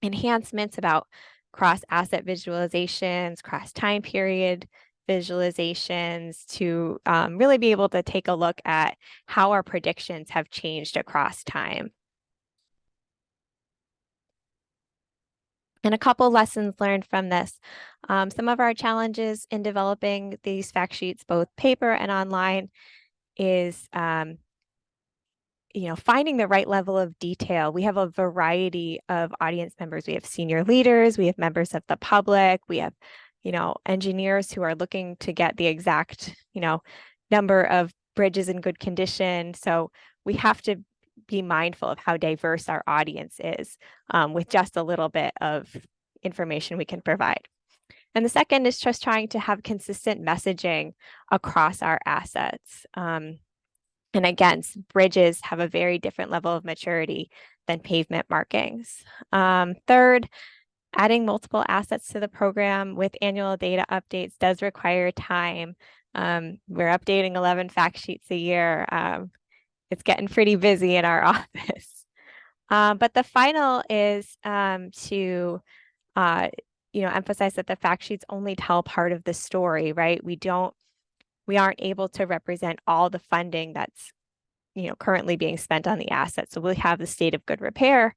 enhancements about cross-asset visualizations, cross-time period visualizations to really be able to take a look at how our predictions have changed across time. And a couple lessons learned from this. Some of our challenges in developing these fact sheets, both paper and online, is you know, finding the right level of detail. We have a variety of audience members. We have senior leaders, we have members of the public, we have, you know, engineers who are looking to get the exact, you know, number of bridges in good condition. So we have to be mindful of how diverse our audience is with just a little bit of information we can provide. And the second is just trying to have consistent messaging across our assets. And again, bridges have a very different level of maturity than pavement markings. Third, adding multiple assets to the program with annual data updates does require time. We're updating 11 fact sheets a year. It's getting pretty busy in our office. But the final is to you know, emphasize that the fact sheets only tell part of the story, right? We aren't able to represent all the funding that's, you know, currently being spent on the asset. So we'll have the state of good repair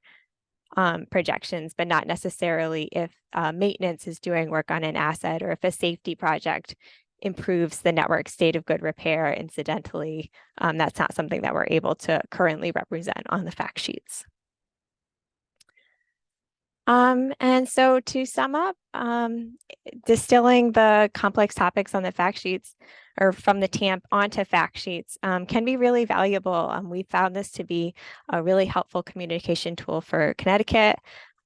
projections, but not necessarily if maintenance is doing work on an asset or if a safety project improves the network state of good repair incidentally. That's not something that we're able to currently represent on the fact sheets. And so to sum up, distilling the complex topics on the fact sheets or from the TAMP onto fact sheets can be really valuable. We found this to be a really helpful communication tool for Connecticut.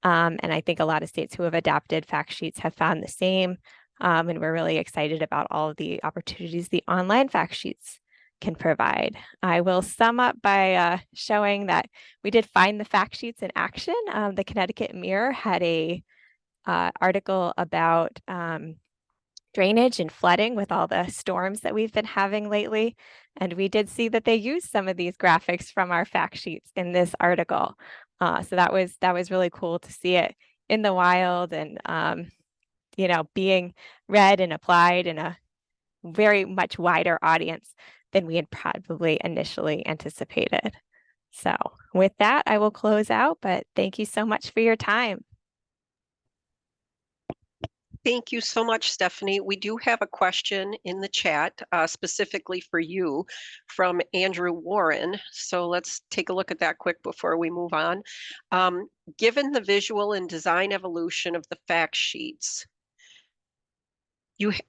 And I think a lot of states who have adopted fact sheets have found the same. And we're really excited about all of the opportunities the online fact sheets can provide. I will sum up by showing that we did find the fact sheets in action. The Connecticut Mirror had a article about drainage and flooding with all the storms that we've been having lately. And we did see that they used some of these graphics from our fact sheets in this article. So that was really cool to see it in the wild and you know, being read and applied in a very much wider audience than we had probably initially anticipated. So with that, I will close out, but thank you so much for your time. Thank you so much, Stephanie. We do have a question in the chat specifically for you from Andrew Warren. So let's take a look at that quick before we move on. Given the visual and design evolution of the fact sheets,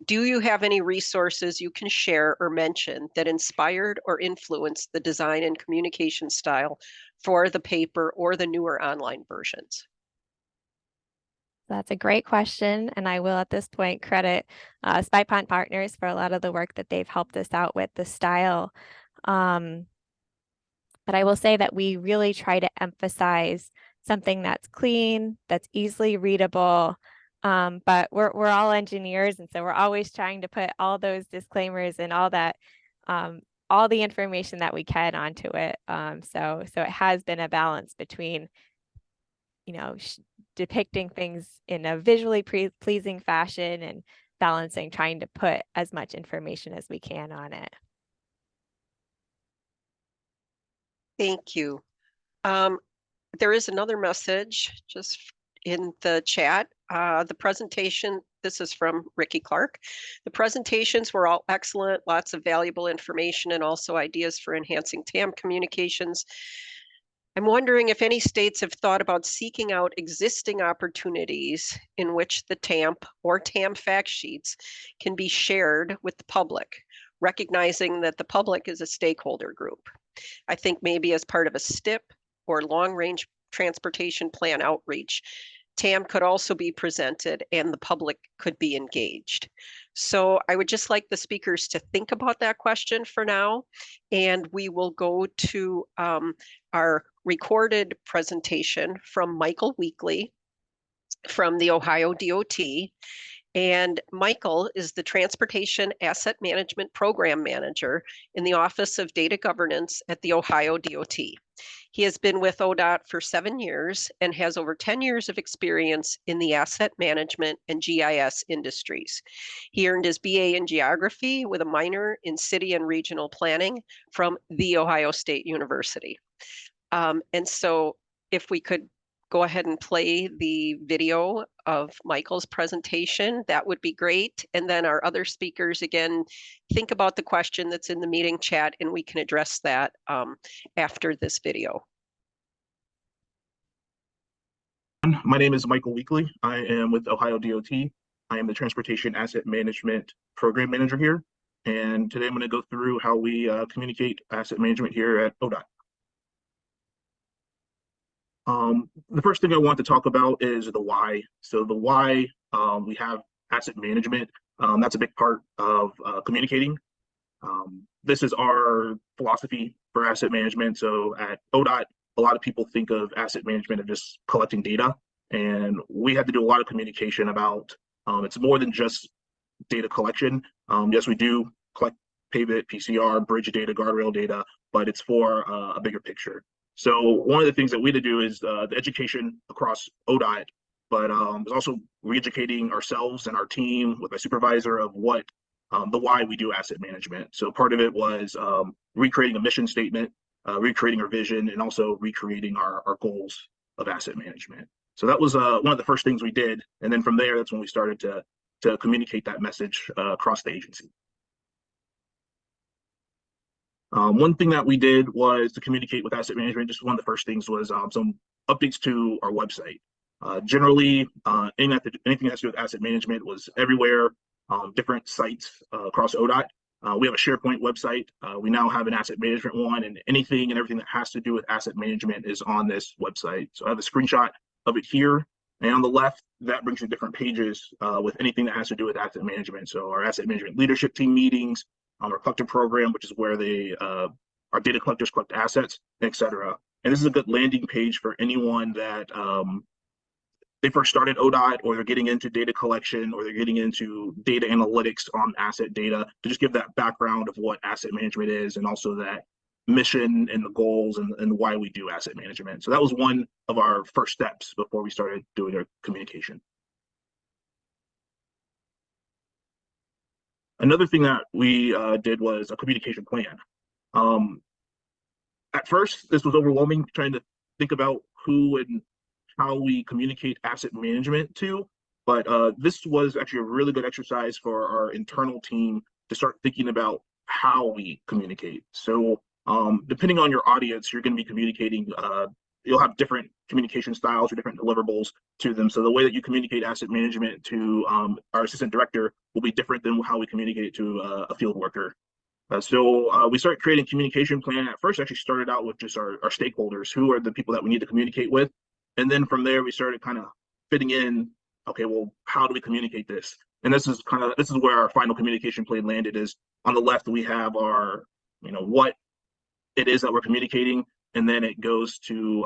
do you have any resources you can share or mention that inspired or influenced the design and communication style for the paper or the newer online versions? That's a great question. And I will at this point credit SpyPond Partners for a lot of the work that they've helped us out with the style. But I will say that we really try to emphasize something that's clean, that's easily readable. But we're all engineers, and so we're always trying to put all those disclaimers and all that, all the information that we can onto it. So it has been a balance between depicting things in a visually pleasing fashion and balancing, trying to put as much information as we can on it. Thank you. There is another message just in the chat. The presentation, this is from Ricky Clark. The presentations were all excellent, lots of valuable information and also ideas for enhancing TAM communications. I'm wondering if any states have thought about seeking out existing opportunities in which the TAMP or TAM fact sheets can be shared with the public, recognizing that the public is a stakeholder group. I think maybe as part of a STIP or long-range transportation plan outreach, TAM could also be presented and the public could be engaged. So I would just like the speakers to think about that question for now, and we will go to our recorded presentation from Michael Weakley from the Ohio DOT. And Michael is the Transportation Asset Management Program Manager in the Office of Data Governance at the Ohio DOT. He has been with ODOT for 7 years and has over 10 years of experience in the asset management and GIS industries. He earned his BA in Geography with a minor in City and Regional Planning from The Ohio State University. And so if we could go ahead and play the video of Michael's presentation, that would be great. And then our other speakers, again, think about the question that's in the meeting chat and we can address that after this video. My name is Michael Weakley. I am with Ohio DOT. I am the Transportation Asset Management Program Manager here. And today I'm going to go through how we communicate asset management here at ODOT. The first thing I want to talk about is the why. So the why, we have asset management. That's a big part of communicating. This is our philosophy for asset management. So at ODOT, a lot of people think of asset management of just collecting data. And we had to do a lot of communication about it's more than just data collection. Yes, we do collect pavement, PCR, bridge data, guardrail data, but it's for a bigger picture. So one of the things that we had to do is the education across ODOT, but was also re-educating ourselves and our team with my supervisor of what the why we do asset management. So part of it was recreating a mission statement, recreating our vision, and also recreating our goals of asset management. So that was one of the first things we did. And then from there, that's when we started to communicate that message across the agency. One thing that we did was to communicate with asset management. Just one of the first things was some updates to our website. Generally, anything that has to do with asset management was everywhere, different sites across ODOT. We have a SharePoint website. We now have an asset management one, and anything and everything that has to do with asset management is on this website. So I have a screenshot of it here. And on the left, that brings you different pages with anything that has to do with asset management. So our asset management leadership team meetings, our collector program, which is where our data collectors collect assets, etc. And this is a good landing page for anyone that they first started ODOT, or they're getting into data collection, or they're getting into data analytics on asset data, to just give that background of what asset management is, and also that mission and the goals and why we do asset management. So that was one of our first steps before we started doing our communication. Another thing that we did was a communication plan. At first, this was overwhelming, trying to think about who and how we communicate asset management to, but this was actually a really good exercise for our internal team to start thinking about how we communicate. So depending on your audience, you're going to be communicating, you'll have different communication styles or different deliverables to them. So the way that you communicate asset management to our assistant director will be different than how we communicate it to a field worker. So we started creating communication plan. At first, actually started out with just our stakeholders, who are the people that we need to communicate with. And then from there, we started kind of fitting in, okay, well, how do we communicate this? And this is where our final communication plan landed. Is on the left, we have our, what it is that we're communicating. And then it goes to,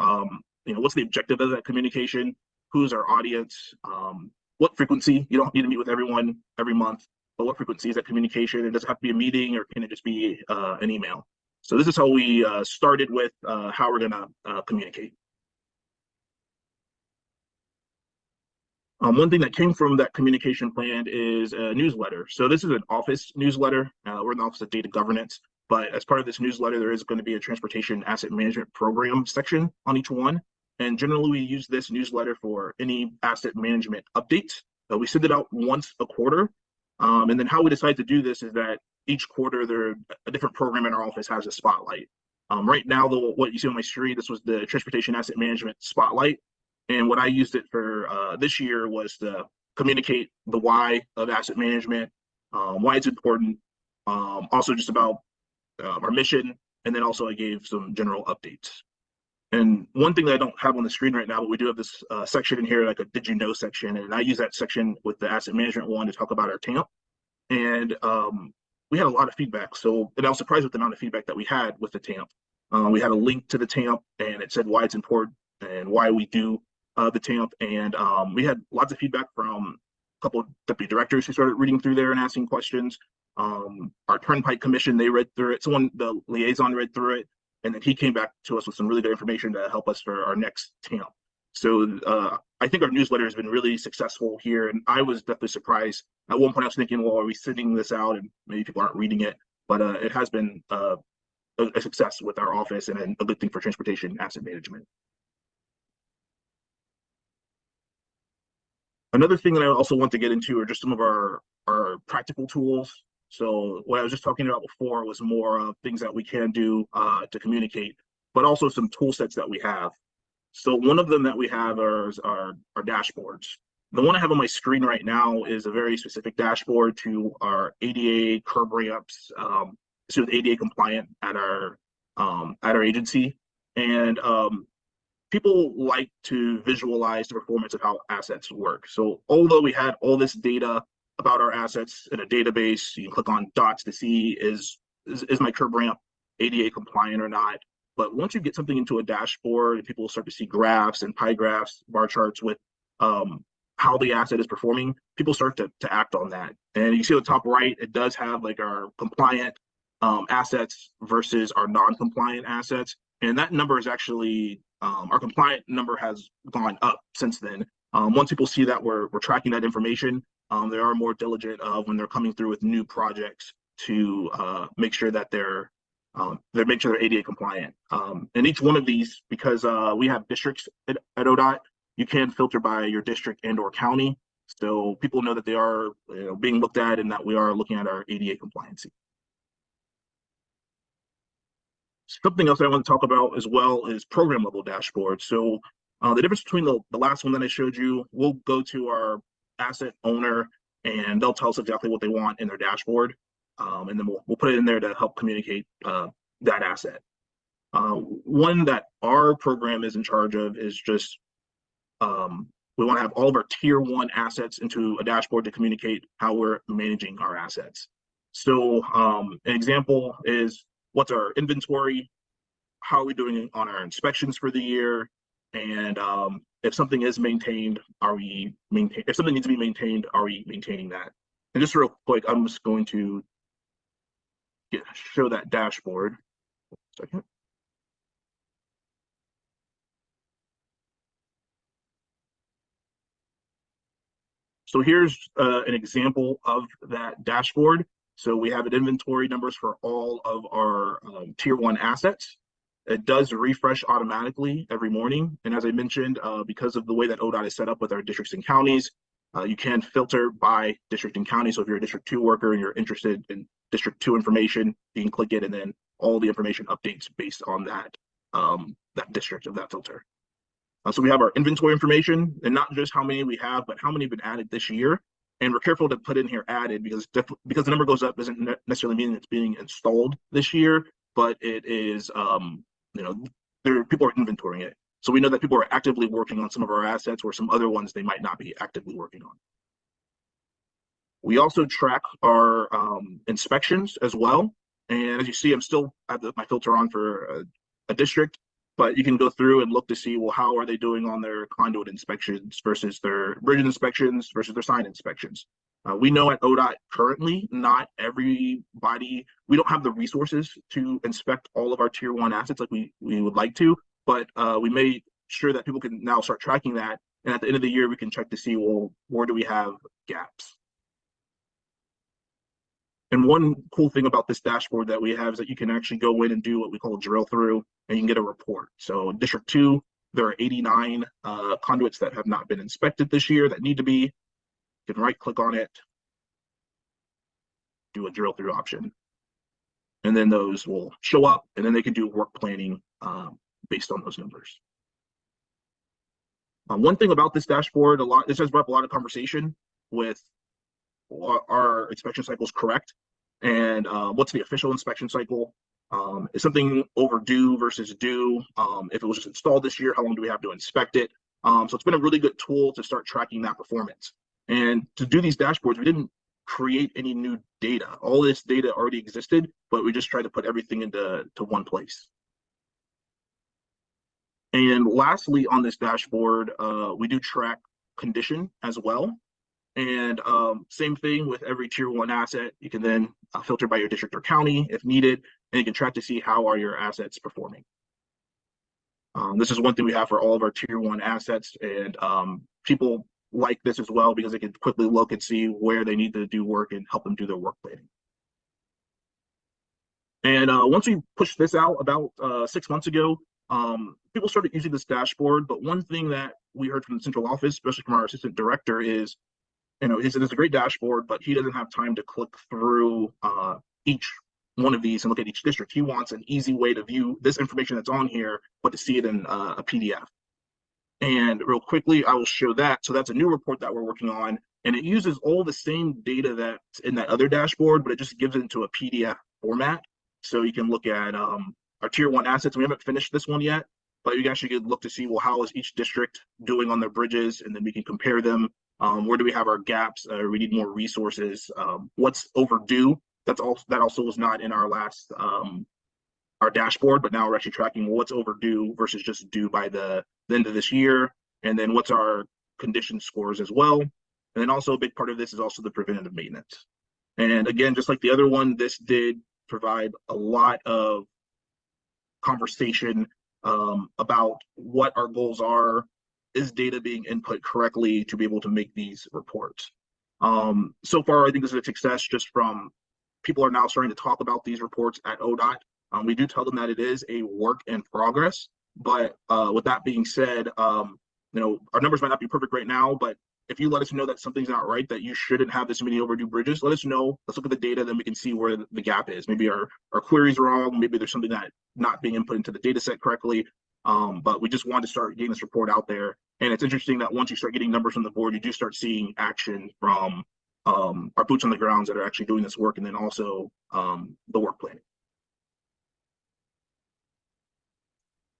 what's the objective of that communication? Who's our audience? What frequency? You don't need to meet with everyone every month, but what frequency is that communication? It doesn't have to be a meeting, or can it just be an email? So this is how we started with how we're going to communicate. One thing that came from that communication plan is a newsletter. So this is an office newsletter. We're in the Office of Data Governance, but as part of this newsletter, there is going to be a transportation asset management program section on each one. And generally, we use this newsletter for any asset management updates. We send it out once a quarter. And then how we decide to do this is that each quarter, a different program in our office has a spotlight. Right now, what you see on my screen, this was the Transportation Asset Management Spotlight. And what I used it for this year was to communicate the why of asset management, why it's important, also just about our mission, and then also I gave some general updates. And one thing that I don't have on the screen right now, but we do have this section in here, like a did you know section, and I use that section with the asset management one to talk about our TAMP. And we had a lot of feedback. And I was surprised with the amount of feedback that we had with the TAMP. We had a link to the TAMP, and it said why it's important and why we do the TAMP. And we had lots of feedback from a couple of deputy directors who started reading through there and asking questions. Our Turnpike Commission, they read through it. The liaison read through it, and then he came back to us with some really good information to help us for our next TAMP. So I think our newsletter has been really successful here, and I was definitely surprised. At one point I was thinking, well, are we sending this out and maybe people aren't reading it? But it has been a success with our office and a good thing for transportation asset management. Another thing that I also want to get into are just some of our practical tools. So what I was just talking about before was more of things that we can do to communicate, but also some tool sets that we have. So one of them that we have are our dashboards. The one I have on my screen right now is a very specific dashboard to our ADA curb ramps. So it's ADA compliant at our agency, and people like to visualize the performance of how assets work. So although we had all this data about our assets in a database, you can click on dots to see is my curb ramp ADA compliant or not. But once you get something into a dashboard, people will start to see graphs and pie graphs, bar charts with how the asset is performing. People start to act on that. And you see on the top right, it does have like our compliant assets versus our non-compliant assets. And that number is actually, our compliant number has gone up since then. Once people see that we're tracking that information, they are more diligent when they're coming through with new projects to make sure that they're ADA compliant. And each one of these, because we have districts at ODOT, you can filter by your district and or county. So people know that they are being looked at and that we are looking at our ADA compliancy. Something else I want to talk about as well is program level dashboards. So the difference between the last one that I showed you, we'll go to our asset owner and they'll tell us exactly what they want in their dashboard. And then we'll put it in there to help communicate that asset. One that our program is in charge of is just, we want to have all of our tier 1 assets into a dashboard to communicate how we're managing our assets. So an example is what's our inventory, how are we doing on our inspections for the year, and if something is maintained, if something needs to be maintained, are we maintaining that? And just real quick, I'm just going to show that dashboard. Second. So here's an example of that dashboard. So we have an inventory numbers for all of our tier 1 assets. It does refresh automatically every morning. And as I mentioned, because of the way that ODOT is set up with our districts and counties, you can filter by district and county. So if you're a District 2 worker and you're interested in District 2 information, you can click it and then all the information updates based on that, that district of that filter. So we have our inventory information, and not just how many we have, but how many have been added this year. And we're careful to put in here added because the number goes up doesn't necessarily mean it's being installed this year, but it is, people are inventorying it. So we know that people are actively working on some of our assets or some other ones they might not be actively working on. We also track our inspections as well. And as you see, I'm still have my filter on for a district, but you can go through and look to see, well, how are they doing on their conduit inspections versus their bridge inspections versus their sign inspections. We know at ODOT currently, not everybody, we don't have the resources to inspect all of our tier 1 assets like we would like to, but we made sure that people can now start tracking that And at the end of the year, we can check to see, well, where do we have gaps? And one cool thing about this dashboard that we have is that you can actually go in and do what we call a drill through, and you can get a report. So District 2, there are 89 conduits that have not been inspected this year that need to be. You can right click on it, do a drill through option. And then those will show up, and then they can do work planning based on those numbers. One thing about this dashboard, this has brought up a lot of conversation with our inspection cycles correct, and what's the official inspection cycle? Is something overdue versus due? If it was just installed this year, how long do we have to inspect it? So it's been a really good tool to start tracking that performance. And to do these dashboards, we didn't create any new data. All this data already existed, but we just tried to put everything into one place. And lastly, on this dashboard, we do track condition as well. And same thing with every tier 1 asset. You can then filter by your district or county if needed, and you can track to see how are your assets performing. This is one thing we have for all of our tier 1 assets, and people like this as well because they can quickly look and see where they need to do work and help them do their work planning. And once we pushed this out about 6 months ago, people started using this dashboard. But one thing that we heard from the central office, especially from our assistant director, is, he said it's a great dashboard, but he doesn't have time to click through each one of these and look at each district. He wants an easy way to view this information that's on here, but to see it in a PDF. And real quickly, I will show that. So that's a new report that we're working on, and it uses all the same data that's in that other dashboard, but it just gives it into a PDF format. So you can look at our tier 1 assets. We haven't finished this one yet, but you actually could look to see, well, how is each district doing on their bridges? And then we can compare them. Where do we have our gaps? We need more resources. What's overdue? That also was not in our last our dashboard, but now we're actually tracking what's overdue versus just due by the end of this year, and then what's our condition scores as well. And then also a big part of this is also the preventative maintenance. And again, just like the other one, this did provide a lot of conversation about what our goals are. Is data being input correctly to be able to make these reports? So far, I think this is a success just from people are now starting to talk about these reports at ODOT. We do tell them that it is a work in progress, but with that being said, our numbers might not be perfect right now, but if you let us know that something's not right, that you shouldn't have this many overdue bridges, let us know. Let's look at the data, then we can see where the gap is. Maybe our query's wrong, maybe there's something that not being input into the data set correctly. But we just wanted to start getting this report out there. And it's interesting that once you start getting numbers from the board, you do start seeing action from our boots on the grounds that are actually doing this work, and then also the work planning.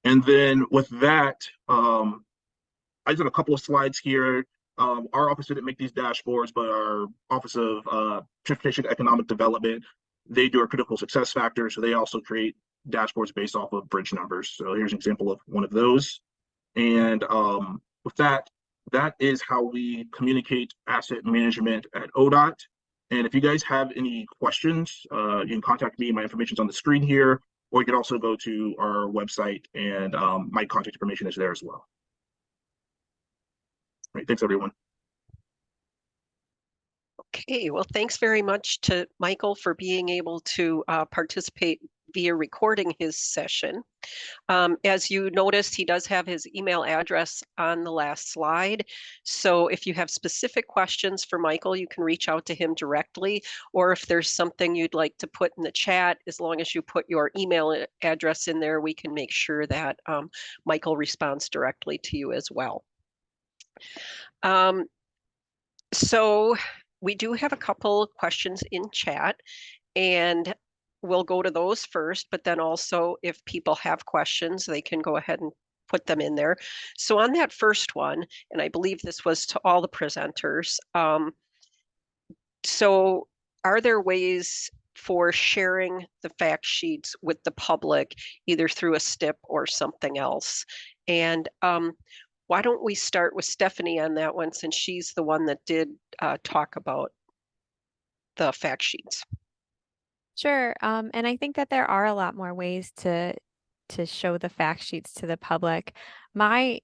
And then with that, I just have a couple of slides here. Our office didn't make these dashboards, but our Office of Transportation Economic Development, they do our critical success factors. So they also create dashboards based off of bridge numbers. So here's an example of one of those. And with that is how we communicate asset management at ODOT. And if you guys have any questions, you can contact me. My information's on the screen here, or you can also go to our website, and my contact information is there as well. All right, thanks everyone. Okay, well, thanks very much to Michael for being able to participate via recording his session. As you noticed, he does have his email address on the last slide. So if you have specific questions for Michael, you can reach out to him directly, or if there's something you'd like to put in the chat, as long as you put your email address in there, we can make sure that Michael responds directly to you as well. So we do have a couple questions in chat, and we'll go to those first, but then also if people have questions, they can go ahead and put them in there. So on that first one, and I believe this was to all the presenters, so are there ways for sharing the fact sheets with the public, either through a STIP or something else? And why don't we start with Stephanie on that one, since she's the one that did talk about the fact sheets. Sure. And I think that there are a lot more ways to show the fact sheets to the public. My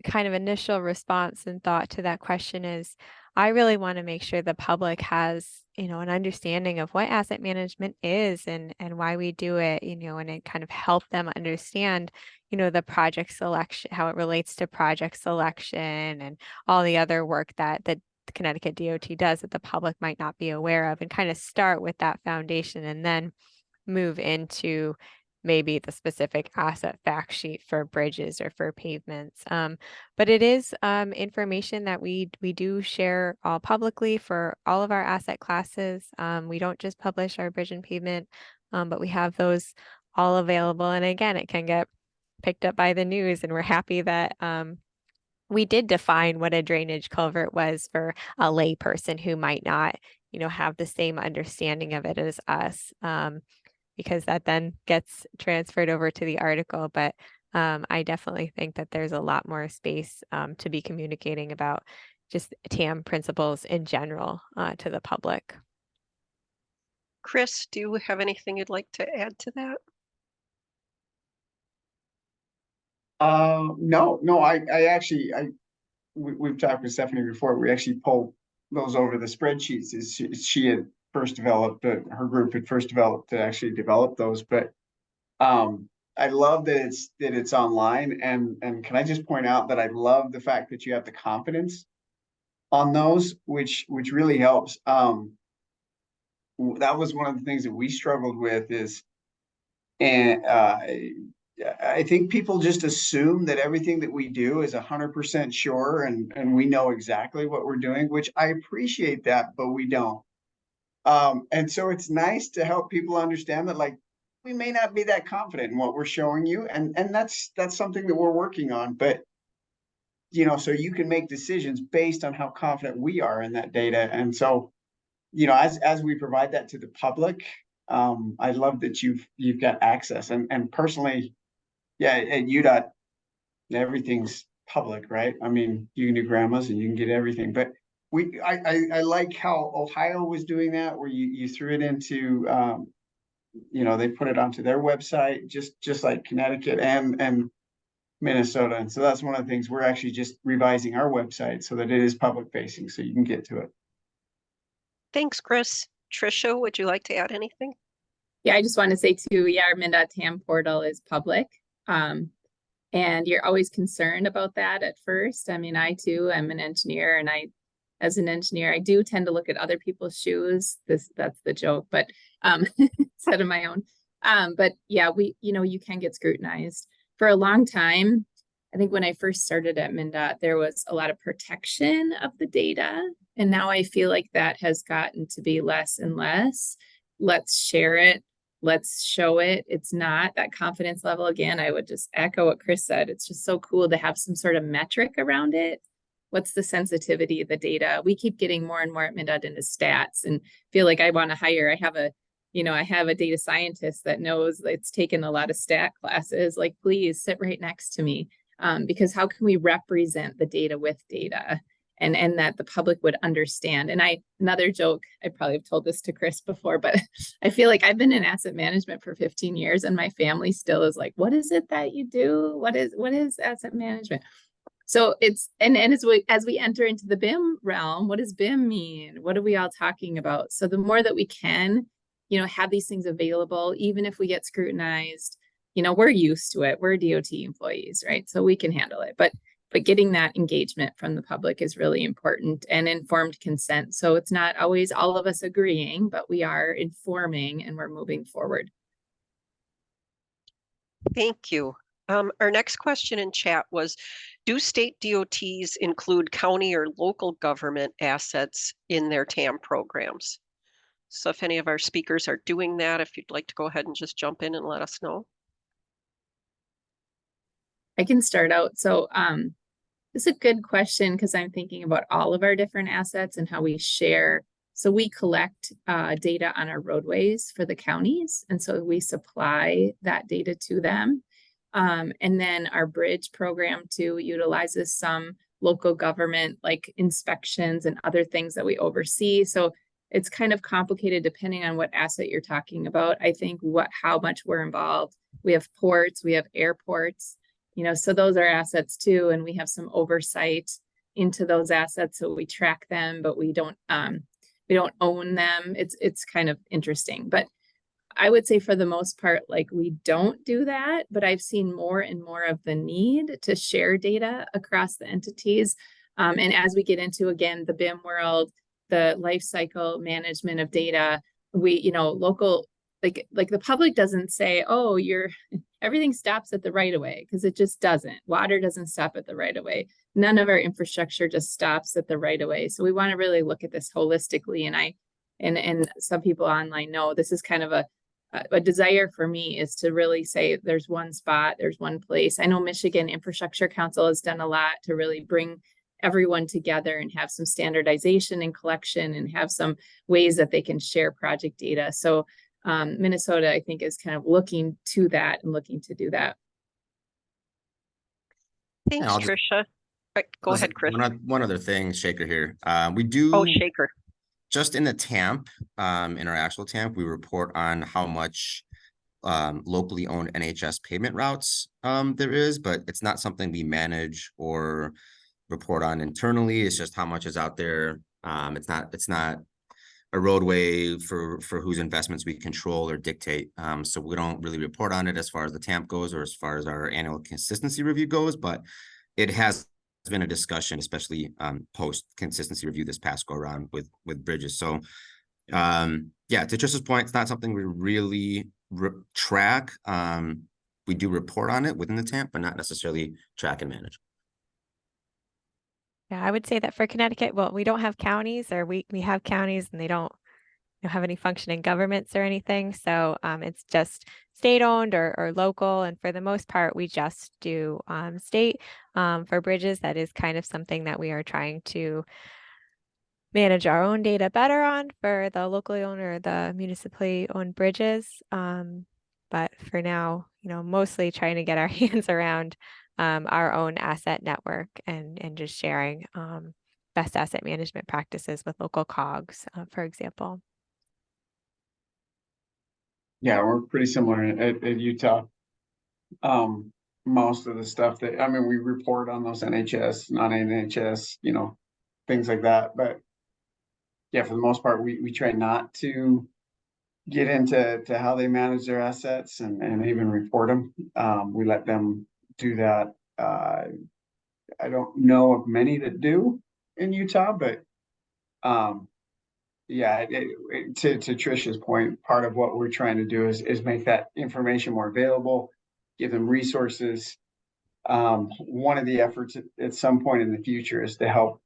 kind of initial response and thought to that question is, I really want to make sure the public has, an understanding of what asset management is and why we do it, and it kind of help them understand, the project selection, how it relates to project selection and all the other work that the Connecticut DOT does that the public might not be aware of, and kind of start with that foundation and then move into maybe the specific asset fact sheet for bridges or for pavements. But it is information that we do share all publicly for all of our asset classes. We don't just publish our bridge and pavement, but we have those all available. And again, it can get picked up by the news, and we're happy that we did define what a drainage culvert was for a lay person who might not, have the same understanding of it as us. Because that then gets transferred over to the article. But I definitely think that there's a lot more space to be communicating about just TAM principles in general to the public. Chris, do you have anything you'd like to add to that? No, I actually, we've talked with Stephanie before. We actually pulled those over the spreadsheets. She had first developed, her group had first developed to actually develop those. But I love that it's online. And can I just point out that I love the fact that you have the confidence on those, which really helps. That was one of the things that we struggled with and I think people just assume that everything that we do is 100% sure and we know exactly what we're doing, which I appreciate that, but we don't. And so it's nice to help people understand that, like, we may not be that confident in what we're showing you, and that's something that we're working on. But so you can make decisions based on how confident we are in that data. And so, as we provide that to the public, I love that you've got access. And personally, yeah, at UDOT, everything's public, right? I mean, you can do grandmas and you can get everything, but I like how Ohio was doing that, where you threw it into, they put it onto their website, just like Connecticut and Minnesota. And so that's one of the things we're actually just revising our website so that it is public facing, so you can get to it. Thanks, Chris. Trisha, would you like to add anything? Yeah, I just want to say too, our MnDOT TAM portal is public. And you're always concerned about that at first. I mean, I too am an engineer, and as an engineer, I do tend to look at other people's shoes. That's the joke, but instead of my own. But yeah, you can get scrutinized. For a long time, I think when I first started at MnDOT, there was a lot of protection of the data. And now I feel like that has gotten to be less and less. Let's share it. Let's show it. It's not that confidence level. Again, I would just echo what Chris said. It's just so cool to have some sort of metric around it. What's the sensitivity of the data? We keep getting more and more at MnDOT into stats, and feel like I want to hire. I have a data scientist that knows it's taken a lot of stat classes. Like, please sit right next to me, because how can we represent the data with data? And that the public would understand. And another joke, I probably have told this to Chris before, but I feel like I've been in asset management for 15 years and my family still is like, what is it that you do? What is asset management? So it's, and as we enter into the BIM realm, what does BIM mean? What are we all talking about? So the more that we can, have these things available, even if we get scrutinized, we're used to it. We're DOT employees, right? So we can handle it. But getting that engagement from the public is really important, and informed consent. So it's not always all of us agreeing, but we are informing and we're moving forward. Thank you. Our next question in chat was, do state DOTs include county or local government assets in their TAM programs? So if any of our speakers are doing that, if you'd like to go ahead and just jump in and let us know. I can start out. So it's a good question, because I'm thinking about all of our different assets and how we share. So we collect data on our roadways for the counties, and so we supply that data to them. And then our bridge program too utilizes some local government, like inspections and other things that we oversee. So it's kind of complicated depending on what asset you're talking about. I think how much we're involved. We have ports, we have airports. So those are assets too, and we have some oversight into those assets, so we track them, but we don't own them. It's kind of interesting, but I would say for the most part, like, we don't do that, but I've seen more and more of the need to share data across the entities. And as we get into, again, the BIM world, the life cycle management of data, we, local, like the public doesn't say, oh, everything stops at the right of way, because it just doesn't. Water doesn't stop at the right of way. None of our infrastructure just stops at the right of way. So we want to really look at this holistically. And some people online know this is kind of a desire for me, is to really say there's one spot, there's one place. I know Michigan Infrastructure Council has done a lot to really bring everyone together and have some standardization and collection and have some ways that they can share project data. So Minnesota, I think, is kind of looking to that and looking to do that. Thanks, I'll Trisha. Go ahead, Chris. One other thing, Shaker here. We do. Oh, Shaker. Just in the TAMP, in our actual TAMP, we report on how much locally owned NHS payment routes there is, but it's not something we manage or report on internally. It's just how much is out there. It's not a roadway for whose investments we control or dictate. So we don't really report on it as far as the TAMP goes or as far as our annual consistency review goes, but it has been a discussion, especially post consistency review this past go around with bridges. So yeah, to Trisha's point, it's not something we really track. We do report on it within the TAMP, but not necessarily track and manage. Yeah, I would say that for Connecticut, well, we don't have counties, or we have counties and they don't have any functioning governments or anything. So it's just state owned or local. And for the most part, we just do state for bridges. That is kind of something that we are trying to manage our own data better on for the locally owned or the municipally owned bridges. But for now, mostly trying to get our hands around our own asset network and just sharing best asset management practices with local COGs, for example. Yeah, we're pretty similar at Utah. Most of the stuff that, we report on those NHS, non-NHS, things like that. But yeah, for the most part, we try not to get into how they manage their assets and even report them. We let them do that. I don't know of many that do in Utah, but yeah, to Trisha's point, part of what we're trying to do is make that information more available, give them resources. One of the efforts at some point in the future is to help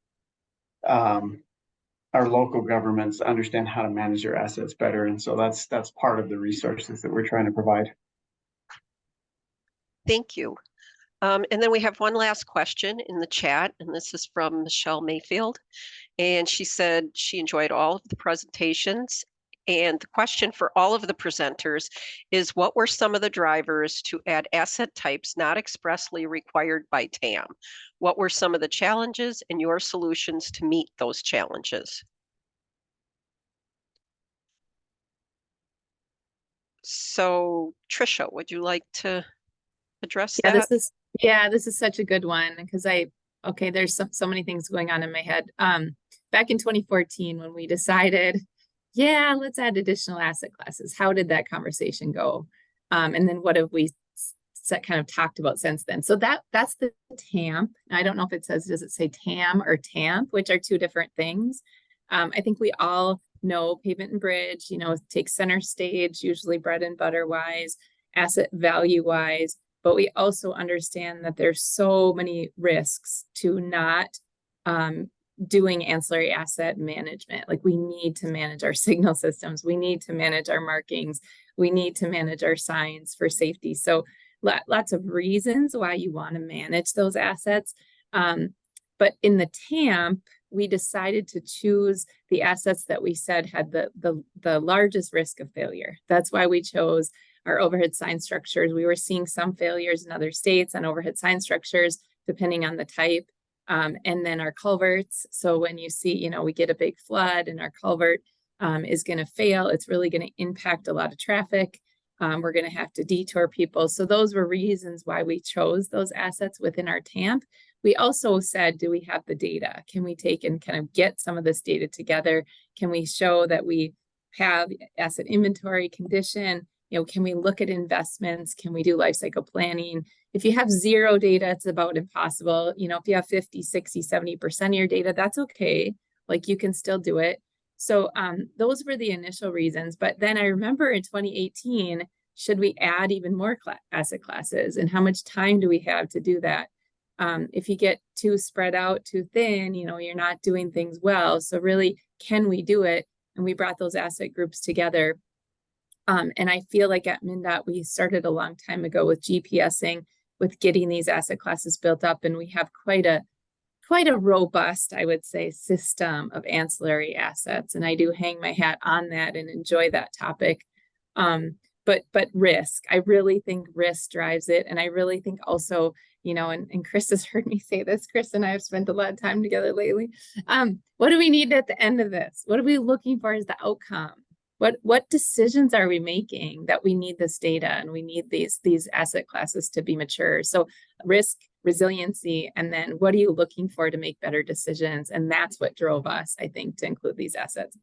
our local governments understand how to manage their assets better. And so that's part of the resources that we're trying to provide. Thank you. And then we have one last question in the chat, and this is from Michelle Mayfield. And she said she enjoyed all of the presentations. And the question for all of the presenters is, what were some of the drivers to add asset types not expressly required by TAM? What were some of the challenges and your solutions to meet those challenges? So, Trisha, would you like to address that? This is such a good one, because there's so many things going on in my head. Back in 2014, when we decided, let's add additional asset classes, how did that conversation go? And then what have we kind of talked about since then? So that's the TAMP. I don't know if does it say TAM or TAMP, which are two different things. I think we all know pavement and bridge, takes center stage, usually bread and butter wise, asset value wise. But we also understand that there's so many risks to not doing ancillary asset management. Like, we need to manage our signal systems. We need to manage our markings. We need to manage our signs for safety. So lots of reasons why you want to manage those assets. But in the TAMP, we decided to choose the assets that we said had the largest risk of failure. That's why we chose our overhead sign structures. We were seeing some failures in other states on overhead sign structures, depending on the type. And then our culverts. So when you see, we get a big flood and our culvert is going to fail, it's really going to impact a lot of traffic. We're going to have to detour people. So those were reasons why we chose those assets within our TAMP. We also said, do we have the data? Can we take and kind of get some of this data together? Can we show that we have asset inventory condition? You know, can we look at investments? Can we do life cycle planning? If you have zero data, it's about impossible. You know, if you have 50, 60, 70% of your data, that's okay. Like you can still do it. So those were the initial reasons. But then I remember in 2018, should we add even more asset classes? And how much time do we have to do that? If you get too spread out, too thin, you know, you're not doing things well. So really, can we do it? And we brought those asset groups together. And I feel like at MnDOT, we started a long time ago with GPSing, with getting these asset classes built up. And we have quite a robust, I would say, system of ancillary assets. And I do hang my hat on that and enjoy that topic. But risk, I really think risk drives it. And I really think also, you know, and Chris has heard me say this, Chris and I have spent a lot of time together lately. What do we need at the end of this? What are we looking for as the outcome? What decisions are we making that we need this data and we need these asset classes to be mature? So risk, resiliency, and then what are you looking for to make better decisions? And that's what drove us, I think, to include these assets.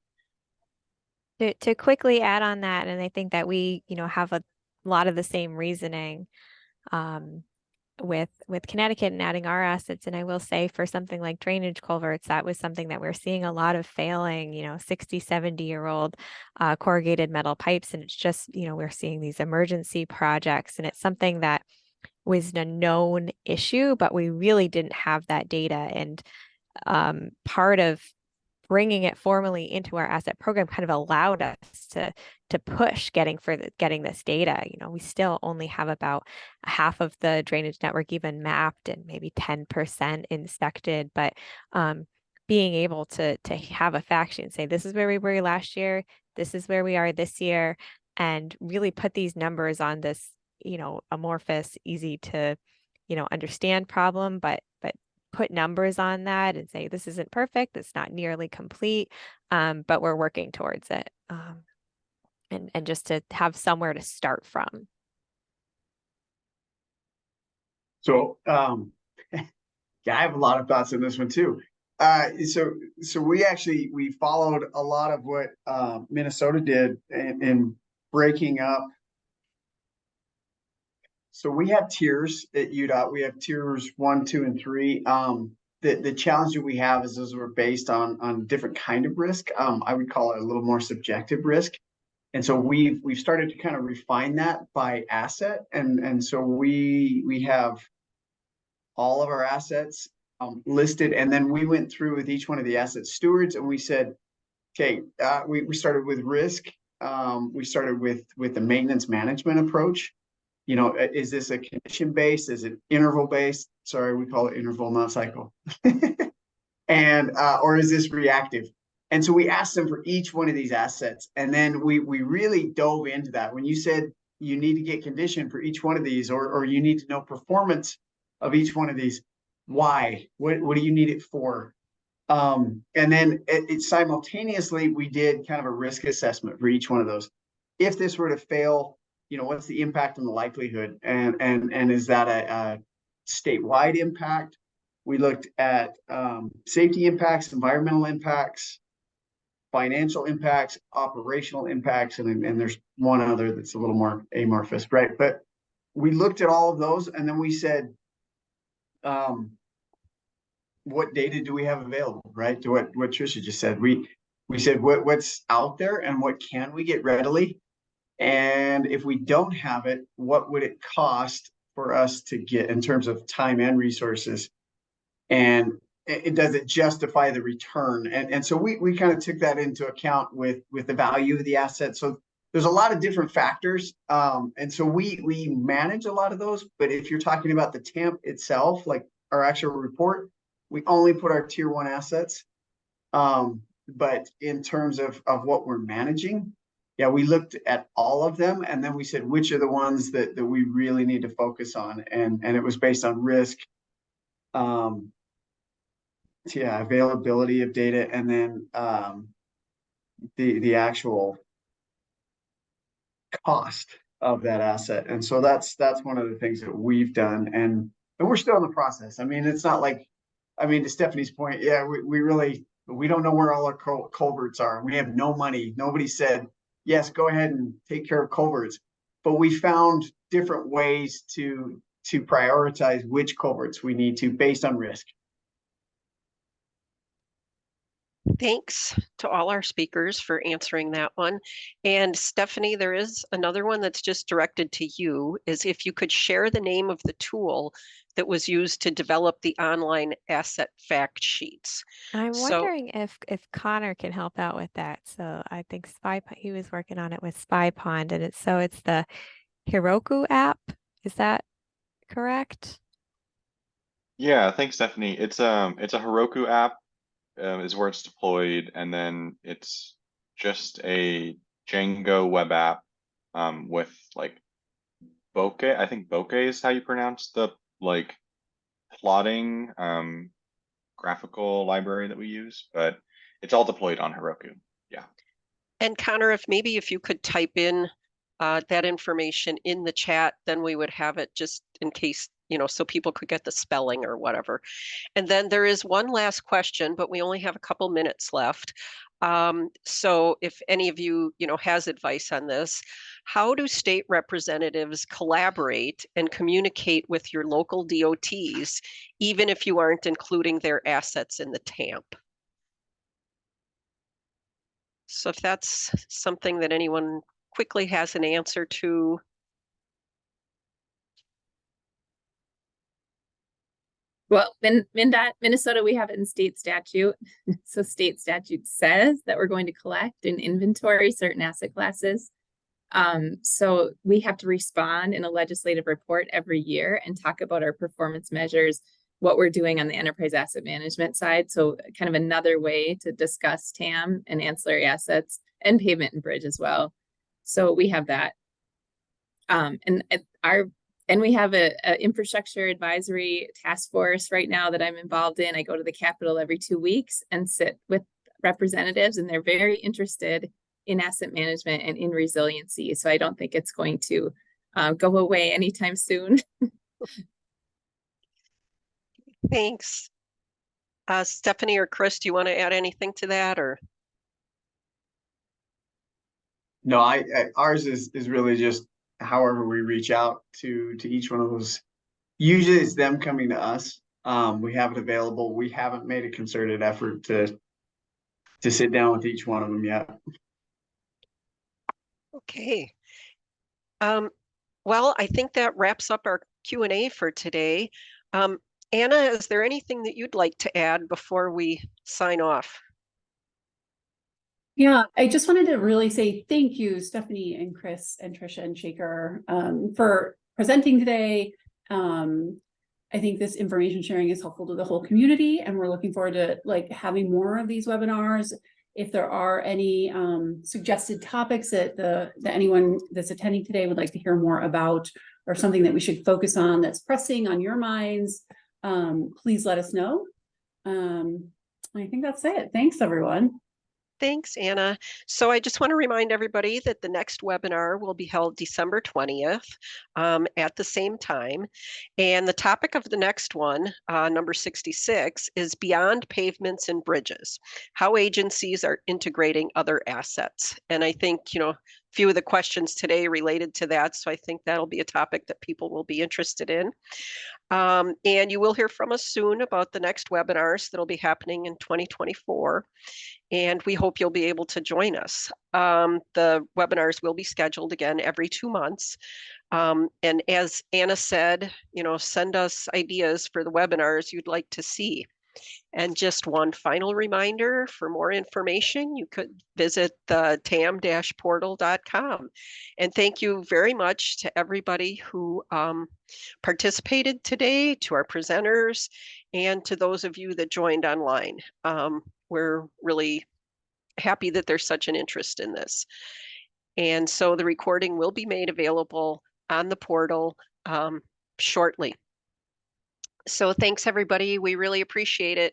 To quickly add on that, and I think that we, you know, have a lot of the same reasoning with Connecticut and adding our assets. And I will say for something like drainage culverts, that was something that we're seeing a lot of failing, you know, 60, 70-year-old corrugated metal pipes. And it's just, you know, we're seeing these emergency projects, and it's something that was a known issue, but we really didn't have that data. And part of bringing it formally into our asset program kind of allowed us to push getting this data. You know, we still only have about half of the drainage network even mapped and maybe 10% inspected, but being able to have a fact sheet and say, this is where we were last year, this is where we are this year, and really put these numbers on this, you know, amorphous, easy to, you know, understand problem, but put numbers on that and say, this isn't perfect, it's not nearly complete, but we're working towards it. And just to have somewhere to start from. So, yeah, I have a lot of thoughts on this one too. So we followed a lot of what Minnesota did in breaking up. So we have tiers at UDOT. We have tiers 1, 2, and 3. The challenge that we have is those were based on different kind of risk. I would call it a little more subjective risk. And so we've started to kind of refine that by asset. And so we have all of our assets listed. And then we went through with each one of the asset stewards and we said, okay, we started with risk. We started with the maintenance management approach. You know, is this a condition based? Is it interval based? Sorry, we call it interval, not cycle. And or is this reactive? And so we asked them for each one of these assets. And then we really dove into that. When you said you need to get condition for each one of these, or you need to know performance of each one of these, why? What do you need it for? And then it simultaneously, we did kind of a risk assessment for each one of those. If this were to fail, you know, what's the impact on the likelihood? And is that a statewide impact? We looked at safety impacts, environmental impacts, financial impacts, operational impacts, and there's one other that's a little more amorphous, right? But we looked at all of those, and then we said, what data do we have available, right? To what Trisha just said. We said what's out there and what can we get readily, and if we don't have it, what would it cost for us to get in terms of time and resources, and does it justify the return? And so we kind of took that into account with the value of the asset. So there's a lot of different factors. And so we manage a lot of those, but if you're talking about the TAMP itself, like our actual report, we only put our tier 1 assets. But in terms of what we're managing, yeah, we looked at all of them, and then we said, which are the ones that we really need to focus on? And it was based on risk, availability of data, and then the actual cost of that asset. And so that's one of the things that we've done. And we're still in the process. I mean, it's not like, I mean, to Stephanie's point, yeah, we don't know where all our culverts are. We have no money. Nobody said, yes, go ahead and take care of culverts. But we found different ways to prioritize which culverts we need to based on risk. Thanks to all our speakers for answering that one. And Stephanie, there is another one that's just directed to you, is if you could share the name of the tool that was used to develop the online asset fact sheets. I'm So- wondering if Connor can help out with that. So I think he was working on it with Spy Pond, and it's the Heroku app. Is that correct? Yeah, thanks, Stephanie. It's a Heroku app, is where it's deployed, and then it's just a Django web app with like bokeh. I think bokeh is how you pronounce the like plotting graphical library that we use, but it's all deployed on Heroku. Yeah. And Connor, if you could type in that information in the chat, then we would have it just in case, so people could get the spelling or whatever. And then there is one last question, but we only have a couple minutes left. So if any of you, has advice on this, how do state representatives collaborate and communicate with your local DOTs, even if you aren't including their assets in the TAMP? So if that's something that anyone quickly has an answer to. Well, in Minnesota, we have it in state statute. So state statute says that we're going to collect and inventory certain asset classes. So we have to respond in a legislative report every year and talk about our performance measures, what we're doing on the enterprise asset management side. So kind of another way to discuss TAM and ancillary assets and pavement and bridge as well. So we have that. And we have a infrastructure advisory task force right now that I'm involved in. I go to the Capitol every 2 weeks and sit with representatives, and they're very interested in asset management and in resiliency. So I don't think it's going to go away anytime soon. Thanks. Stephanie or Chris, do you want to add anything to that, or? No, ours is really just however we reach out to each one of those. Usually it's them coming to us. We have it available. We haven't made a concerted effort to sit down with each one of them yet. Okay. Well, I think that wraps up our Q&A for today. Anna, is there anything that you'd like to add before we sign off? Yeah, I just wanted to really say thank you, Stephanie and Chris and Trisha and Shaker, for presenting today. I think this information sharing is helpful to the whole community, and we're looking forward to having more of these webinars. If there are any suggested topics that anyone that's attending today would like to hear more about, or something that we should focus on that's pressing on your minds, please let us know. I think that's it. Thanks, everyone. Thanks, Anna. So I just want to remind everybody that the next webinar will be held December 20th at the same time. And the topic of the next one, number 66, is Beyond Pavements and Bridges, how agencies are integrating other assets. And I think, a few of the questions today related to that. So I think that'll be a topic that people will be interested in. And you will hear from us soon about the next webinars that'll be happening in 2024. And we hope you'll be able to join us. The webinars will be scheduled again every 2 months. And as Anna said, send us ideas for the webinars you'd like to see. And just one final reminder, for more information, you could visit the tam-portal.com. And thank you very much to everybody who participated today, to our presenters, and to those of you that joined online. We're really happy that there's such an interest in this. And so the recording will be made available on the portal shortly. So thanks, everybody. We really appreciate it.